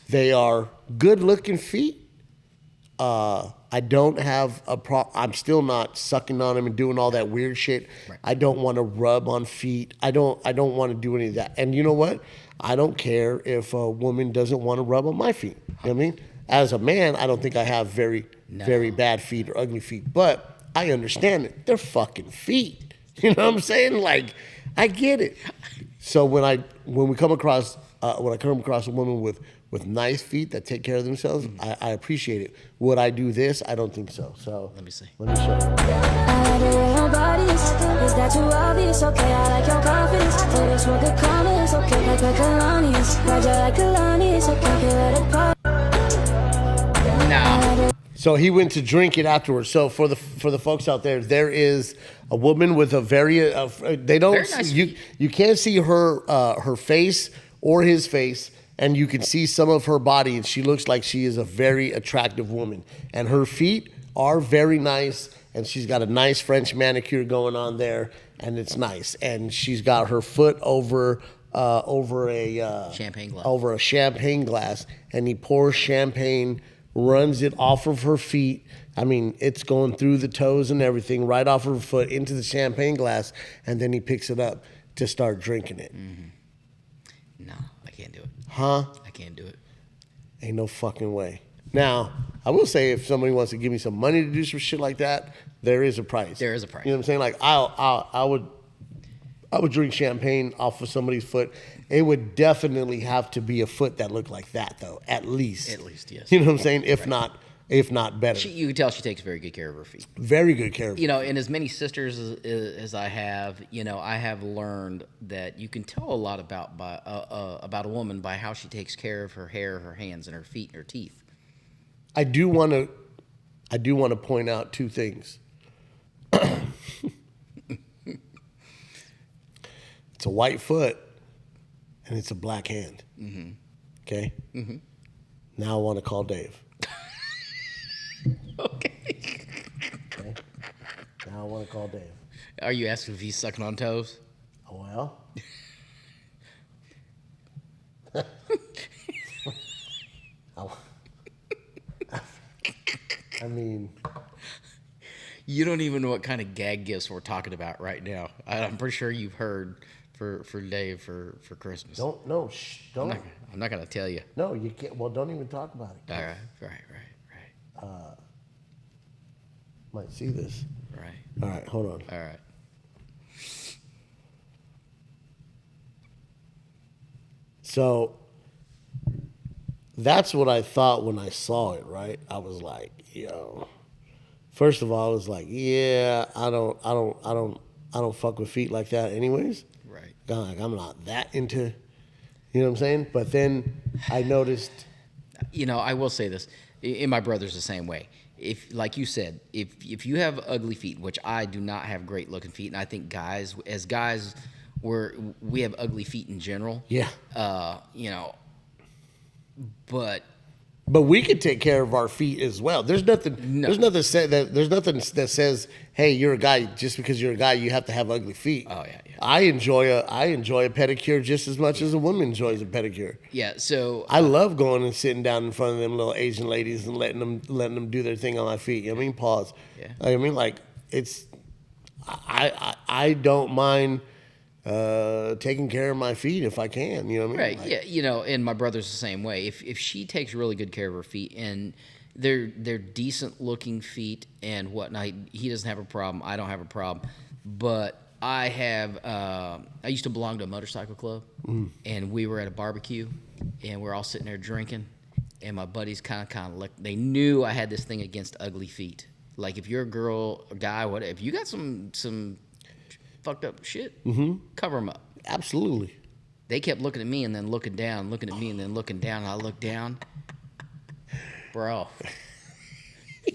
they are good-looking feet, I don't have a problem. I'm still not sucking on them and doing all that weird shit. Right. I don't want to rub on feet. I don't want to do any of that. And you know what? I don't care if a woman doesn't want to rub on my feet. You know what I mean? As a man, I don't think I have very bad feet or ugly feet. But I understand it. They're fucking feet. You know what I'm saying? Like, I get it. So when I come across a woman with nice feet that take care of themselves, I appreciate it. Would I do this? I don't think so. So Let me see. Let me show you. I like the way your body is. Is that too obvious? Okay, I like your confidence. Oh, that's what good comments. Okay, like Kalani's. Roger like Kalani's. Okay, can let it pop. No. So he went to drink it afterwards. So for the folks out there, there is a woman with a very they don't Very nice feet. you can't see her face or his face, and you can see some of her body, and she looks like she is a very attractive woman, and her feet are very nice, and she's got a nice French manicure going on there, and it's nice, and she's got her foot over a Champagne glass. over a champagne glass, and he pours champagne, runs it off of her feet. I mean, it's going through the toes and everything, right off of her foot into the champagne glass, and then he picks it up to start drinking it. No, I can't do it. Huh? I can't do it. Ain't no fucking way. Now, I will say if somebody wants to give me some money to do some shit like that, there is a price. There is a price. You know what I'm saying? Like I would drink champagne off of somebody's foot. It would definitely have to be a foot that looked like that though, at least. At least, yes. You know what I'm saying? If not better. You can tell she takes very good care of her feet. Very good care of You know, and as many sisters as I have, I have learned that you can tell a lot about a woman by how she takes care of her hair, her hands, and her feet and her teeth. I do want to point out two things. It's a white foot and it's a black hand. Mm-hmm. Okay? Mm-hmm. Now I want to call Dave. Okay. Okay? Now I want to call Dave. Are you asking if he's sucking on toes? Well, I mean, You don't even know what kind of gag gifts we're talking about right now. I'm pretty sure you've heard for Dave for Christmas. don't. I'm not gonna tell you. No, you can't. Well, don't even talk about it. All right. Might see this. Right. All right, hold on. All right. So That's what I thought when I saw it, right? I was like, yo. First of all, I was like, yeah, I don't fuck with feet like that anyways. Right. Like, I'm not that into, you know what I'm saying? But then I noticed. I will say this, and my brother's the same way. If, like you said, if you have ugly feet, which I do not have great looking feet, and I think guys, we have ugly feet in general. Yeah. But we can take care of our feet as well. There's nothing. No. There's nothing that says, "Hey, you're a guy. Just because you're a guy, you have to have ugly feet." Oh, yeah. I enjoy a pedicure just as much as a woman enjoys a pedicure. yeah, so I love going and sitting down in front of them little Asian ladies and letting them do their thing on my feet. You know what I mean, pause. Yeah. I mean, like it's. I don't mind taking care of my feet if I can. You know what I mean? right, yeah, and my brother's the same way. If she takes really good care of her feet and they're decent looking feet and whatnot, he doesn't have a problem. I don't have a problem, but I have. I used to belong to a motorcycle club, and we were at a barbecue, and we're all sitting there drinking, and my buddies kind of looked. They knew I had this thing against ugly feet. Like if you're a girl, a guy, whatever, if you got some fucked up shit, cover them up. Absolutely. They kept looking at me and then looking down, looking at me and then looking down. And I looked down, bro.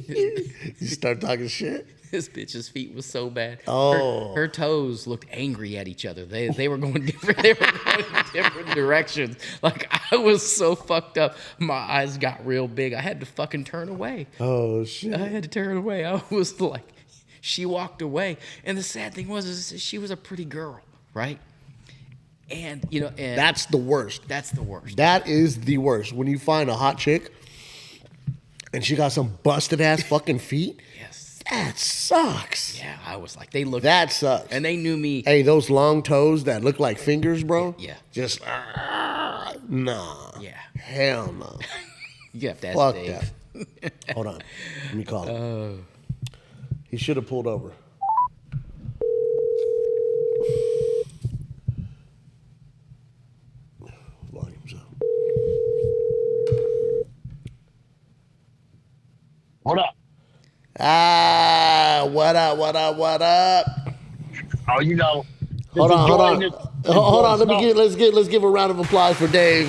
You start talking shit. This bitch's feet was so bad. Oh. Her toes looked angry at each other. They were going different. They were going different directions. Like I was so fucked up. My eyes got real big. I had to fucking turn away. Oh shit. I had to turn away. I was like, she walked away. And the sad thing was she was a pretty girl, right? And and That's the worst. that's the worst. That is the worst. When you find a hot chick and she got some busted ass fucking feet. Yes. That sucks. Yeah, I was like, they looked. That sucks. And they knew me. Hey, those long toes that look like fingers, bro. Yeah. Just nah. Yeah. Hell no. You have to ask Fuck Dave. that. Hold on. Let me call him. He should have pulled over. Volume's up. What up? What up? Oh, you know. Hold on. Hold Let's give a round of applause for Dave.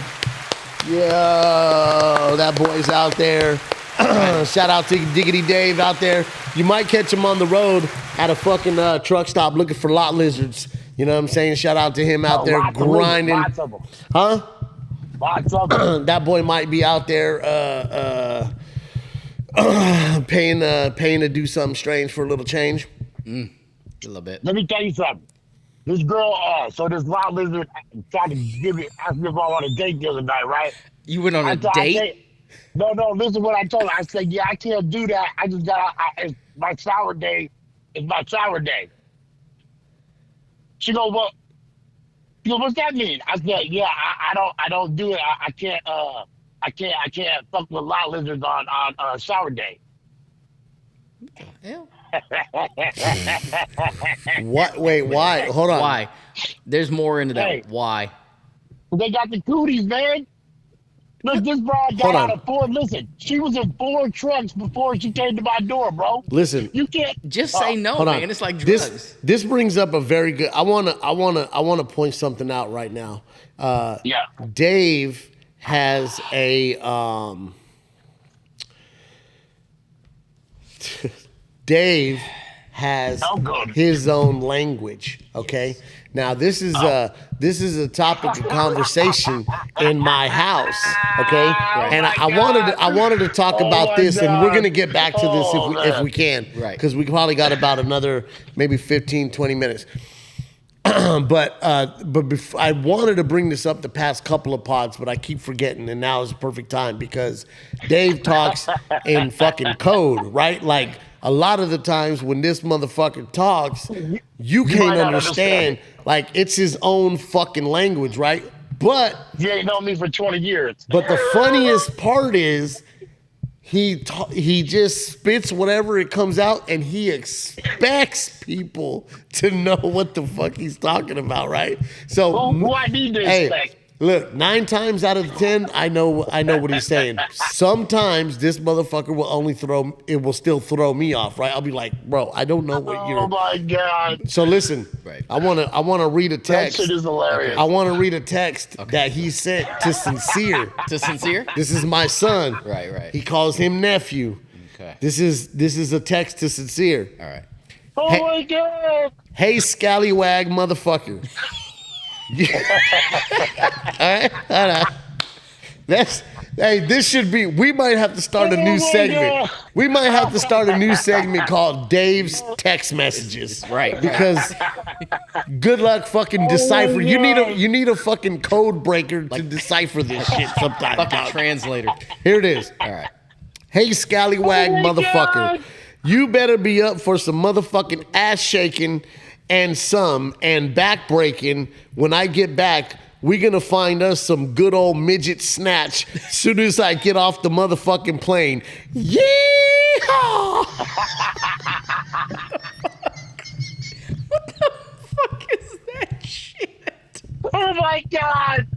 Yo, that boy's out there. Shout out to Diggity Dave out there. You might catch him on the road at a fucking truck stop looking for lot lizards. You know what I'm saying? Shout out to him out there grinding. Lots of them. Huh? Lots of them. That boy might be out there paying to do something strange for a little change. A little bit. Let me tell you something. This girl, so this lot lizard tried to ask me if I want to date the other night, right? You went on a I date? said, no, listen what I told her. I said, yeah, I can't do that. I just got, it's my shower day. It's my shower day. She goes, well, what's that mean? I said, yeah, I don't do it. I can't fuck with lot lizards on shower day. Hell. What? Wait, why? Hold on. Why? There's more into that. Hey. Why? They got the cooties, man. Look, this broad got out of 4. Listen, she was in 4 trucks before she came to my door, bro. Listen. You can't Just say no, Hold on. man. It's like drugs. This brings up a very good. I wanna point something out right now. Yeah. Dave has a Dave has his own language. Okay. Now this is a topic of conversation in my house. Okay. And I wanted to talk about this, and we're gonna get back to this if we can. Right. Because we probably got about another maybe 15, 20 minutes. But I wanted to bring this up the past couple of pods, but I keep forgetting, and now is the perfect time because Dave talks in fucking code, right? Like a lot of the times when this motherfucker talks, you can't understand. Like it's his own fucking language, right? But You ain't known me for 20 years. but the funniest part is he just spits whatever it comes out, and he expects people to know what the fuck he's talking about, right? So Who I need to expect? Look, 9 times out of 10, I know what he's saying. Sometimes this motherfucker will still throw me off, right? I'll be like, bro, I don't know what you're. Oh my God. So listen, Right. I wanna read a That text. shit is hilarious. I want to read a text that he sent to Sincere. To Sincere? This is my son. Right. He calls him nephew. Okay. This is a text to Sincere. All right. Oh Hey. my God. Hey, scallywag motherfucker. All right, hold on. This should be. We might have to start a Oh new my segment. God. We might have to start a new segment called Dave's text messages. Right. Because good luck fucking decipher. You need a fucking code breaker to decipher this shit sometimes. Fucking dog. translator. Here it is. All right. Hey, scallywag Oh my motherfucker. God. You better be up for some motherfucking ass shaking and back breaking. When I get back, we're going to find us some good old midget snatch as soon as I get off the motherfucking plane. Yeehaw! Fuck is that shit? Oh my God.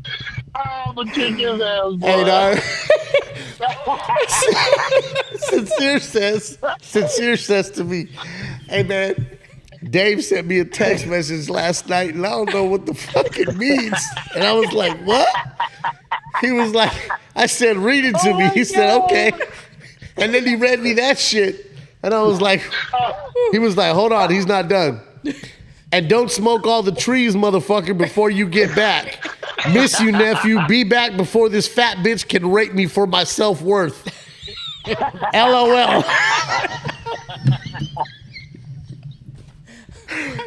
Oh, I'm gonna kick his ass, boy. Hey, dog. Sincere says to me, hey, man, Dave sent me a text message last night, and I don't know what the fuck it means. And I was like, what? He was like, I said, read it to me. He said, okay. And then he read me that shit. And I was like, he was like, hold on, he's not done. And don't smoke all the trees, motherfucker, before you get back. Miss you, nephew. Be back before this fat bitch can rate me for my self-worth. LOL.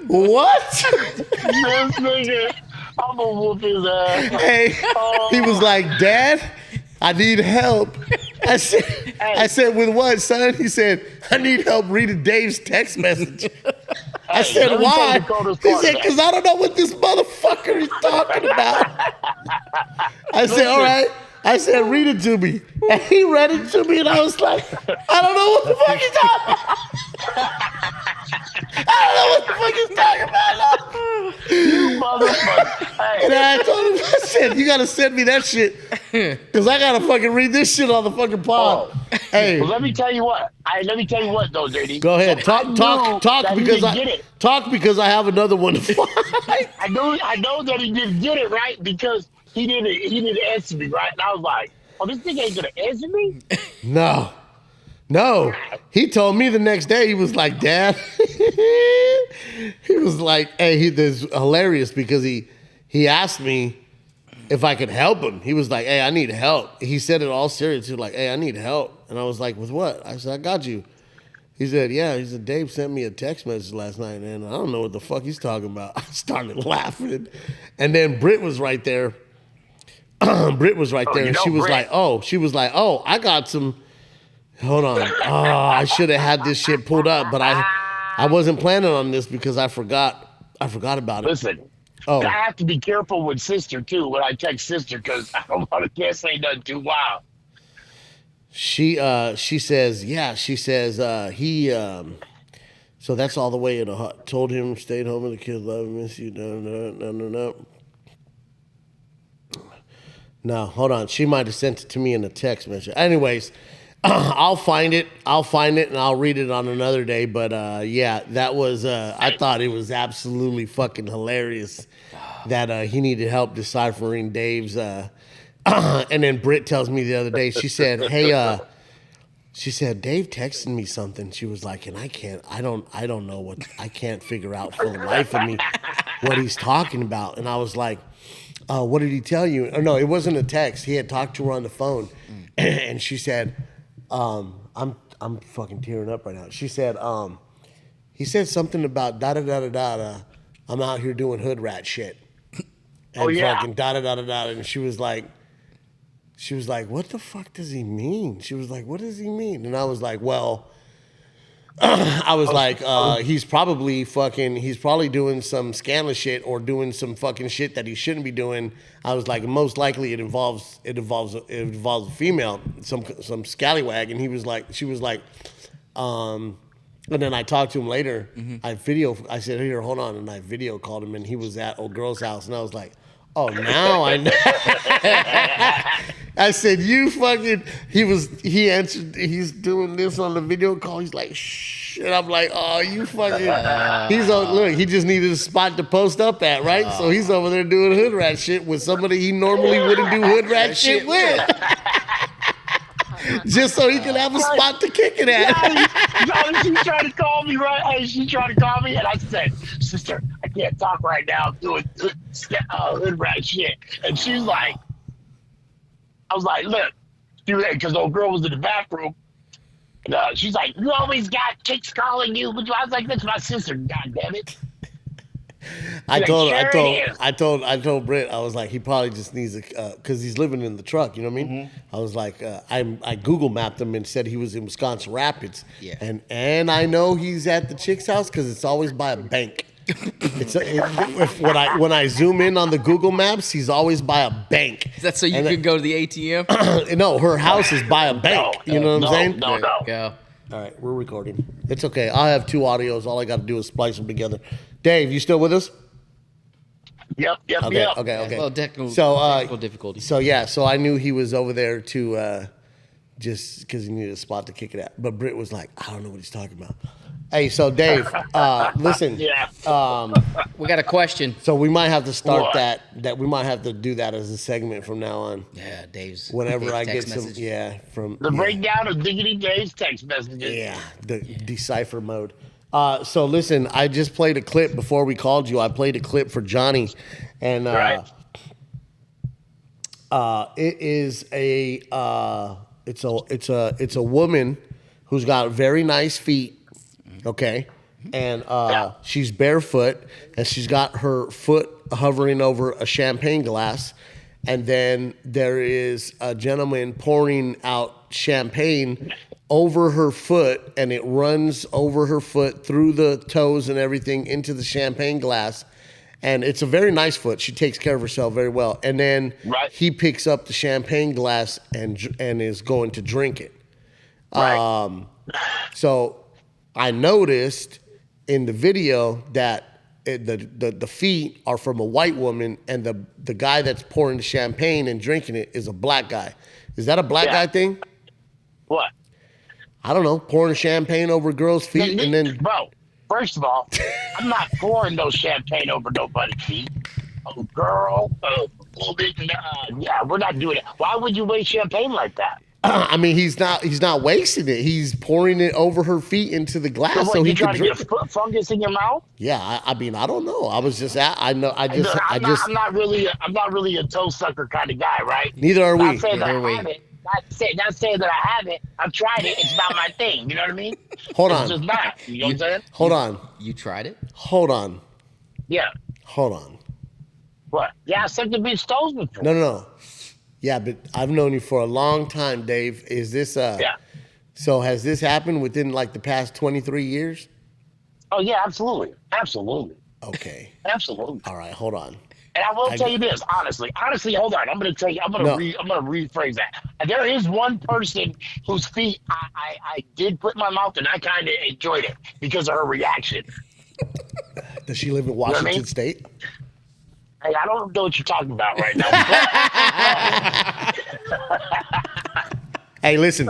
What? This nigga, I'm gonna whoop his ass. Hey, he was like, Dad, I need help. I said, with what, son? He said, I need help reading Dave's text message. I said, let me why? take the coldest He part said, back. because I don't know what this motherfucker is talking about. I said, all right. I said, read it to me. And he read it to me, and I was like, I don't know what the fuck he's talking about. I don't know what the fuck he's talking about. Motherfucker. And Hey, I told him, I said, you gotta send me that shit. Cause I gotta fucking read this shit on the fucking pod. Hey, well, let me tell you what. Let me tell you what, though, JD. go ahead. Talk that he because didn't get it. talk because I have another one to find. I know that he didn't get it right because he didn't answer me right, and I was like, oh, this nigga ain't gonna answer me. No. He told me the next day, he was like, Dad. He was like, hey, this is hilarious because he asked me if I could help him. He was like, hey, I need help. He said it all serious. He was like, hey, I need help. And I was like, with what? I said, I got you. He said, yeah. He said, Dave sent me a text message last night, and I don't know what the fuck he's talking about. I started laughing. And then Britt was right there. Britt was right there. you And know she was Britt. like, I got some. Hold on. Oh, I should have had this shit pulled up, but I wasn't planning on this because I forgot about it. Listen, Oh. I have to be careful with sister too when I text sister because I don't want to can't say nothing too wild. She says, yeah, she says, so that's all the way in a hut. Told him, stayed home and the kids love him, miss you. No. No, hold on. She might have sent it to me in a text message. Anyways, I'll find it and I'll read it on another day. But yeah, that was, I thought it was absolutely fucking hilarious that he needed help deciphering Dave's, and then Britt tells me the other day, she said, hey, she said, Dave texted me something. She was like, and I don't know what, I can't figure out for the life of me what he's talking about. And I was like, what did he tell you? Oh, no, it wasn't a text. He had talked to her on the phone. And she said, I'm fucking tearing up right now. She said, he said something about da-da-da-da-da. I'm out here doing hood rat shit. And Oh, yeah. fucking da-da-da-da-da. And she was like, what the fuck does he mean? She was like, what does he mean? And I was like, well, he's probably doing some scandalous shit or doing some fucking shit that he shouldn't be doing. I was like, most likely it involves a female, some scallywag. And she was like, and then I talked to him later. I said, here, hold on. And I video called him and he was at old girl's house. And I was like, Oh, now I know. I said, you fucking, he answered, he's doing this on the video call. He's like, shh. And I'm like, oh, you fucking, look, he just needed a spot to post up at, right? So he's over there doing hood rat shit with somebody he normally wouldn't do hood rat shit with. Just so he could have a spot to kick it at. She tried to call me, right? Hey, she tried to call me, and I said, sister, I can't talk right now. I'm doing hood rat shit. And she's like, I was like, look, because old girl was in the bathroom. And she's like, you always got chicks calling you. But I was like, that's my sister, God damn it. I told Britt, I was like, he probably just needs a, because he's living in the truck, you know what I mean? I was like, I Google mapped him and said he was in Wisconsin Rapids. Yeah. And I know he's at the chick's house because it's always by a bank. When I zoom in on the Google Maps, he's always by a bank. Is that so you can go to the ATM? No, her house is by a bank. You know what I'm saying? No. Go. All right, we're recording. It's okay. I have two audios. All I got to do is splice them together. Dave, you still with us? Yep. Okay. Well, technical difficulties. So I knew he was over there to just because he needed a spot to kick it at. But Britt was like, I don't know what he's talking about. Hey, so Dave, listen. Yeah. We got a question. So we might have to start What? that we might have to do that as a segment from now on. Yeah, Dave's. Whenever Dave's I get text some, message. The breakdown of Diggity Dave's text messages. Yeah, the decipher mode. So listen, I just played a clip before we called you. I played a clip for Johnny, and Right. it is it's a woman who's got very nice feet. Okay, and she's barefoot, and she's got her foot hovering over a champagne glass, and then there is a gentleman pouring out champagne over her foot, and it runs over her foot through the toes and everything into the champagne glass. And it's a very nice foot. She takes care of herself very well. And then he picks up the champagne glass and is going to drink it. Right. So I noticed in the video that the feet are from a white woman, and the guy that's pouring the champagne and drinking it is a black guy. Is that a black guy thing? What? I don't know. Pouring champagne over girls' feet and then... Bro, first of all, I'm not pouring no champagne over nobody's feet. Oh, girl. Yeah, we're not doing it. Why would you waste champagne like that? I mean, he's not wasting it. He's pouring it over her feet into the glass so he can drink it. You trying to get fungus in your mouth? Yeah, I mean, I don't know. I was just I'm not really a toe sucker kind of guy, right? Neither are we. Not saying that I have it. Not saying that I have it. I've tried it. It's not my thing. You know what I mean? Hold on. It's just not. You know what I'm saying? Hold on. You tried it? Hold on. Yeah. Hold on. What? Yeah, I sucked the bitch toes before. No. Yeah, but I've known you for a long time, Dave. Is this Yeah. So has this happened within like the past 23 years? Oh yeah, absolutely. Okay. Absolutely. All right, hold on. And I will tell you this, honestly, hold on. I'm going to tell you. I'm going to rephrase that. And there is one person whose feet I did put in my mouth, and I kind of enjoyed it because of her reaction. Does she live in Washington State? Hey, I don't know what you're talking about right now. Hey, listen.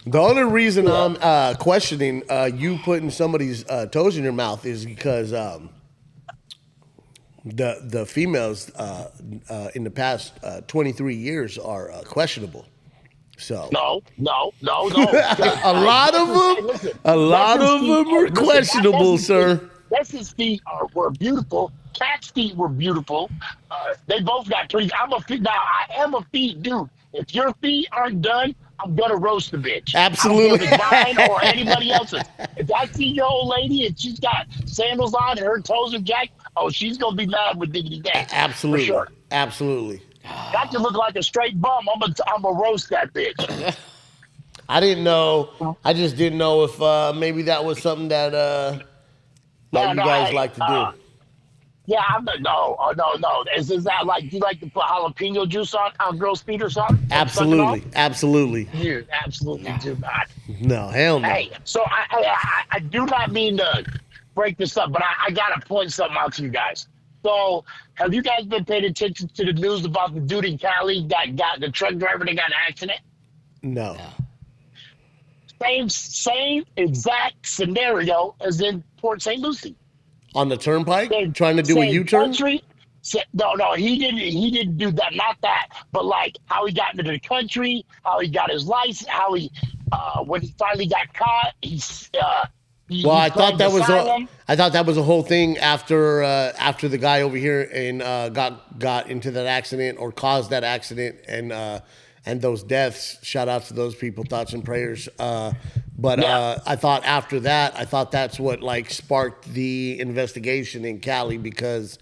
The only reason I'm questioning you putting somebody's toes in your mouth is because the females in the past 23 years are questionable. So No. a lot of them are questionable, sir. Leslie's feet were beautiful. Cat's feet were beautiful. They both got pretty. I am a feet dude. If your feet aren't done, I'm gonna roast the bitch. Absolutely. I don't care if it's mine or anybody else's. If I see your old lady and she's got sandals on and her toes are jacked, she's gonna be mad with Diggity Dave. Absolutely. For sure. Absolutely. Got to look like a straight bum. I'm gonna roast that bitch. I didn't know. I just didn't know if maybe that was something that you guys like to do. Yeah, no. Is that like you like to put jalapeno juice on girls' feet or something? Absolutely. You absolutely do not. No, hell no. Hey, so I do not mean to break this up, but I gotta point something out to you guys. So, have you guys been paying attention to the news about the dude in Cali that got the truck driver that got in an accident? No. Same exact scenario as in Port St. Lucie. On the turnpike, Same, trying to do a same U-turn. country. No, he didn't. He didn't do that. Not that. But like how he got into the country, how he got his license, how he, when he finally got caught, Well, I thought claimed that was asylum. I thought that was a whole thing after the guy over here and got into that accident or caused that accident and those deaths. Shout out to those people, thoughts and prayers. But I thought after that, that's what like sparked the investigation in Cali because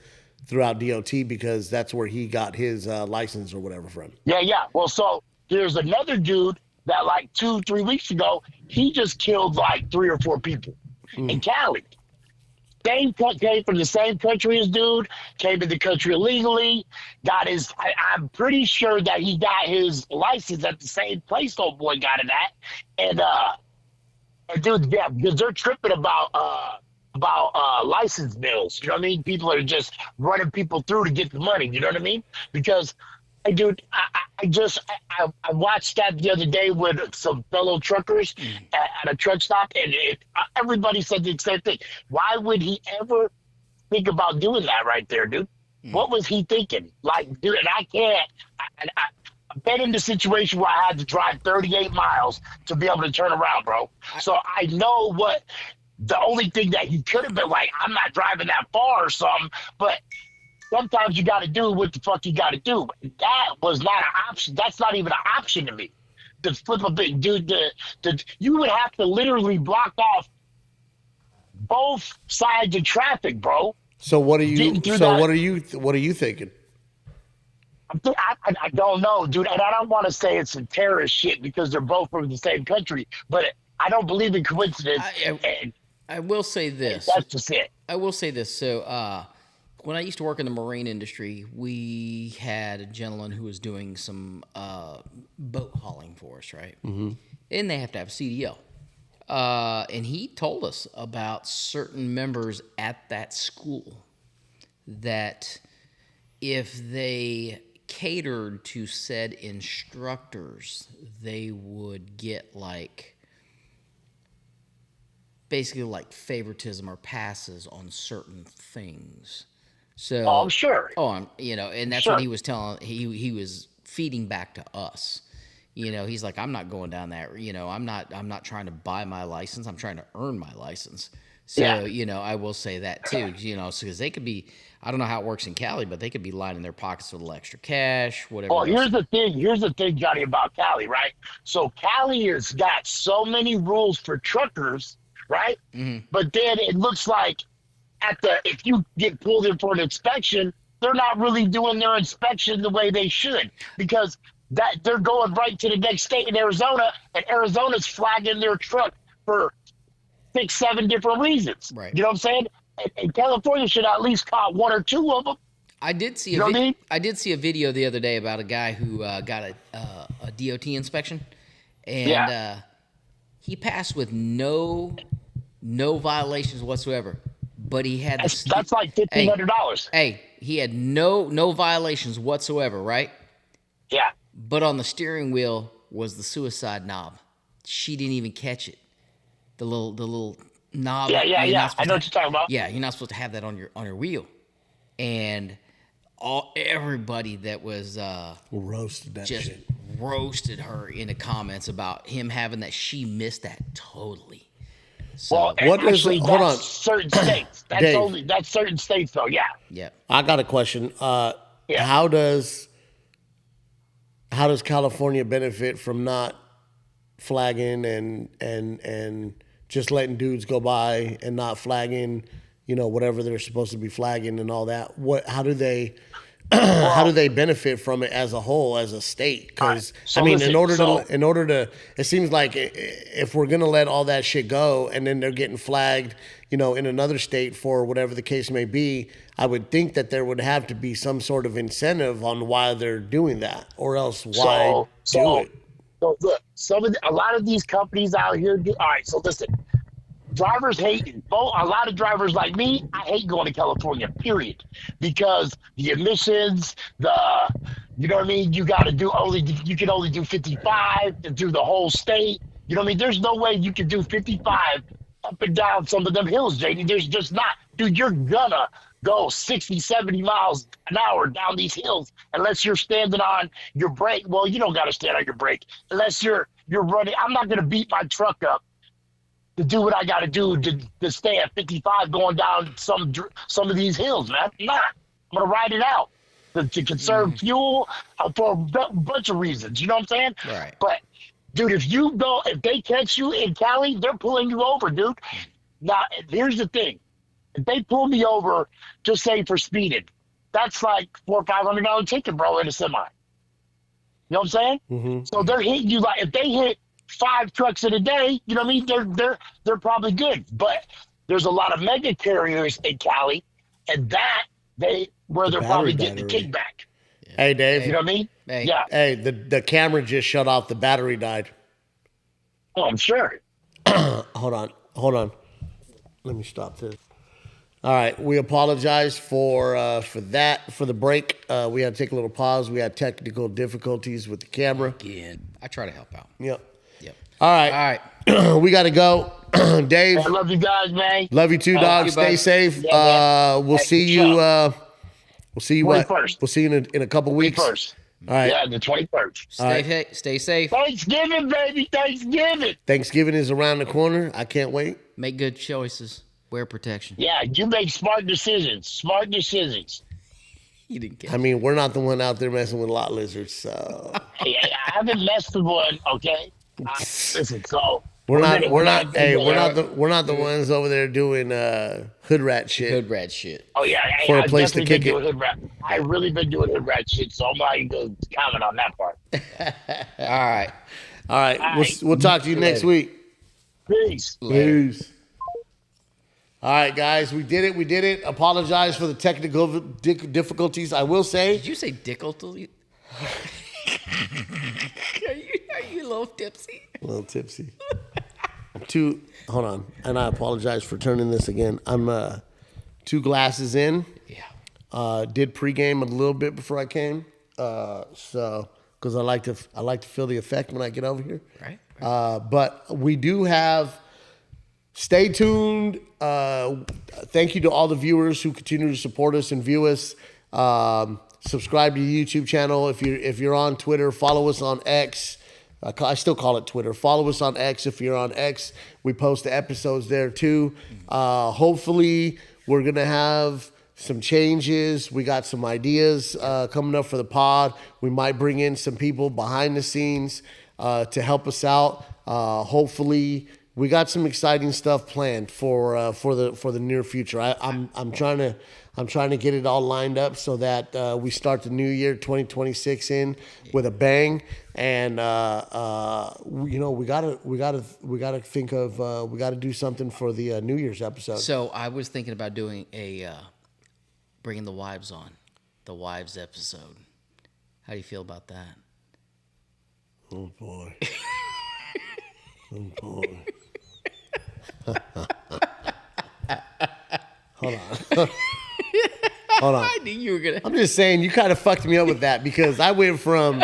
throughout DOT because that's where he got his license or whatever from. Yeah. Well, so there's another dude that like 2-3 weeks ago, he just killed like 3 or 4 people in Cali. Came from the same country as dude, came to the country illegally, got his, I'm pretty sure that he got his license at the same place old boy got it at. And dude, yeah, because they're tripping about license bills. You know what I mean? People are just running people through to get the money. You know what I mean? Because, hey, dude, I watched that the other day with some fellow truckers at a truck stop, and everybody said the same thing. Why would he ever think about doing that right there, dude? What was he thinking? Like, dude, and I can't. I've been in the situation where I had to drive 38 miles to be able to turn around, bro. So I know what. The only thing that he could have been like, I'm not driving that far or something, but sometimes you got to do what the fuck you got to do. That was not an option. That's not even an option to me. To flip a bit, dude, you would have to literally block off both sides of traffic, bro. So what are you? What are you thinking? I don't know, dude, and I don't want to say it's some terrorist shit because they're both from the same country, but I don't believe in coincidence. I will say this. That's just it. I will say this. So, when I used to work in the marine industry, we had a gentleman who was doing some boat hauling for us, right? Mm-hmm. And they have to have a CDL. And he told us about certain members at that school that if they catered to said instructors, they would get basically like favoritism or passes on certain things. So, oh, I'm sure. And that's what he was telling. He was feeding back to us. He's like, I'm not going down that. I'm not trying to buy my license. I'm trying to earn my license. So, I will say that too. Because they could be. I don't know how it works in Cali, but they could be lining their pockets with a little extra cash, whatever. Oh, here's the thing, Johnny, about Cali, right? So Cali has got so many rules for truckers, right? Mm-hmm. But then it looks like if you get pulled in for an inspection, they're not really doing their inspection the way they should because that they're going right to the next state in Arizona, and Arizona's flagging their truck for 6-7 different reasons. Right. You know what I'm saying? And California should at least caught 1 or 2 of them. I did see I did see a video the other day about a guy who got a DOT inspection, and he passed with no violations whatsoever. But he had that's like $1,500. Hey, he had no violations whatsoever, right? Yeah. But on the steering wheel was the suicide knob. She didn't even catch it. The little knob. Yeah. I know what you're talking about. Yeah, you're not supposed to have that on your wheel. And everybody that was roasted that just shit. Roasted her in the comments about him having that. She missed that totally. So, well, hold on. Certain states. That's certain states, though. Yeah. Yeah. I got a question. How does California benefit from not flagging and just letting dudes go by and not flagging, whatever they're supposed to be flagging and all that? How do they benefit from it as a whole, as a state? Because in order to, it seems like if we're gonna let all that shit go and then they're getting flagged, in another state for whatever the case may be, I would think that there would have to be some sort of incentive on why they're doing that, or else why do it? So look, a lot of these companies out here do. All right, so listen, drivers hate a lot of drivers like me. I hate going to California, period, because the emissions, you know what I mean. You got to you can only do 55 to do the whole state. You know what I mean. There's no way you can do 55 up and down some of them hills, JD. There's just not, dude. You're gonna go 60, 70 miles an hour down these hills unless you're standing on your brake. Well, you don't got to stand on your brake unless you're running. I'm not gonna beat my truck up to do what I got to do to stay at 55 going down some of these hills, man. I'm not. I'm gonna ride it out to conserve fuel for a bunch of reasons. You know what I'm saying? Right. But dude, if they catch you in Cali, they're pulling you over, dude. Now, here's the thing: if they pull me over, just say for speeding, that's like $400 or $500 ticket, bro, in a semi. You know what I'm saying? Mm-hmm. So they're hitting you like if they hit 5 trucks in a day, you know what I mean? They're probably good. But there's a lot of mega carriers in Cali, and they're probably getting the kickback. Yeah. Hey, Dave. You know what I mean? Hey. Yeah. Hey, the camera just shut off. The battery died. Oh, I'm sure. Hold on. Let me stop this. All right, we apologize for the break. We had to take a little pause. We had technical difficulties with the camera. Again, I try to help out. Yep. All right. We got to go. Dave. I love you guys, man. Love you too, dog. you, Stay bud. safe. Yeah, We'll see you. We'll see you. What? 21st. We'll see you in a couple weeks. 21st. All right. Yeah, the 21st. Stay safe. Thanksgiving, baby. Thanksgiving. Thanksgiving is around the corner. I can't wait. Make good choices. Wear protection. Yeah, you make smart decisions. Smart decisions. You didn't get I mean, we're not the one out there messing with lot lizards, so Hey, I haven't messed with one, okay? Listen, so we're not the ones over there doing hood rat shit. Hood rat shit. Oh yeah, For a I've place to definitely kick been it. doing hood rat. I've really been doing hood rat shit, so I'm not even gonna comment on that part. All right. We'll talk to you next week. Peace. Peace. All right, guys, we did it. Apologize for the technical difficulties. I will say, Did you say dickle? Are you a little tipsy? a little tipsy. Hold on, and I apologize for turning this again. I'm 2 glasses in. Yeah. Did pregame a little bit before I came, so because I like to feel the effect when I get over here. Right. But we do have. Stay tuned. Thank you to all the viewers who continue to support us and view us. Subscribe to the YouTube channel. If you're on Twitter, follow us on X. I still call it Twitter. Follow us on X if you're on X. We post the episodes there too. Hopefully, we're gonna have some changes. We got some ideas coming up for the pod. We might bring in some people behind the scenes to help us out. Hopefully. We got some exciting stuff planned for the near future. I'm trying to get it all lined up so that we start the new year 2026 in with a bang. And we gotta think of we gotta do something for the New Year's episode. So I was thinking about doing bringing the wives on, the wives episode. How do you feel about that? Oh boy. Oh boy. Hold on. I knew you were gonna. I'm just saying you kind of fucked me up with that because I went from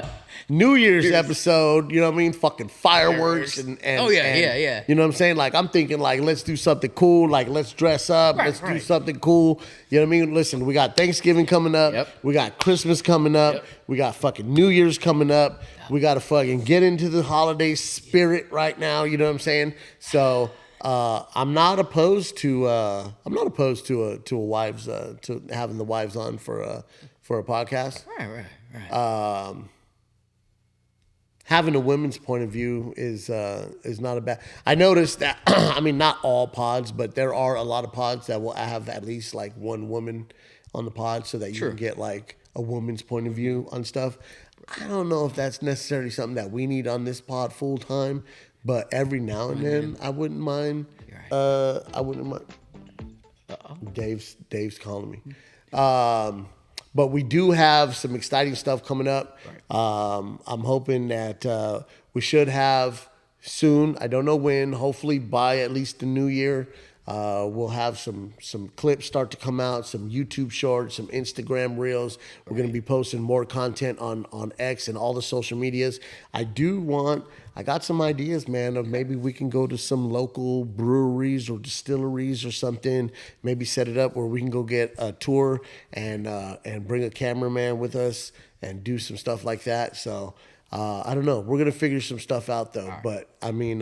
New Year's episode, you know what I mean, fucking fireworks and Oh, yeah. You know what I'm saying? Like I'm thinking like let's do something cool, like let's dress up, let's do something cool. You know what I mean? Listen, we got Thanksgiving coming up, Yep. we got Christmas coming up, Yep. we got fucking New Year's coming up. We got to fucking get into the holiday spirit right now, you know what I'm saying? So I'm not opposed to a wives to having the wives on for a podcast. Right. Having a women's point of view is not a bad. I noticed that. I mean, not all pods, but there are a lot of pods that will have at least like one woman on the pod, so that you can get like a woman's point of view on stuff. I don't know if that's necessarily something that we need on this pod full time, but every now and then I wouldn't mind. I wouldn't mind. Dave's calling me. But we do have some exciting stuff coming up. I'm hoping that we should have soon. I don't know when. Hopefully by at least the new year. We'll have some clips start to come out, some YouTube shorts, some Instagram reels. We're going to be posting more content on X and all the social medias. I got some ideas, man, of maybe we can go to some local breweries or distilleries or something. Maybe set it up where we can go get a tour and bring a cameraman with us and do some stuff like that. So. I don't know. We're going to figure some stuff out, though. Right. But, I mean,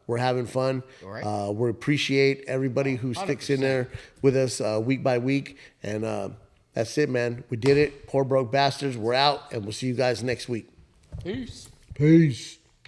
we're having fun. Right. We appreciate everybody who sticks 100%. In there with us week by week. And that's it, man. We did it. Poor Broke Bastards. We're out, and we'll see you guys next week. Peace. Peace.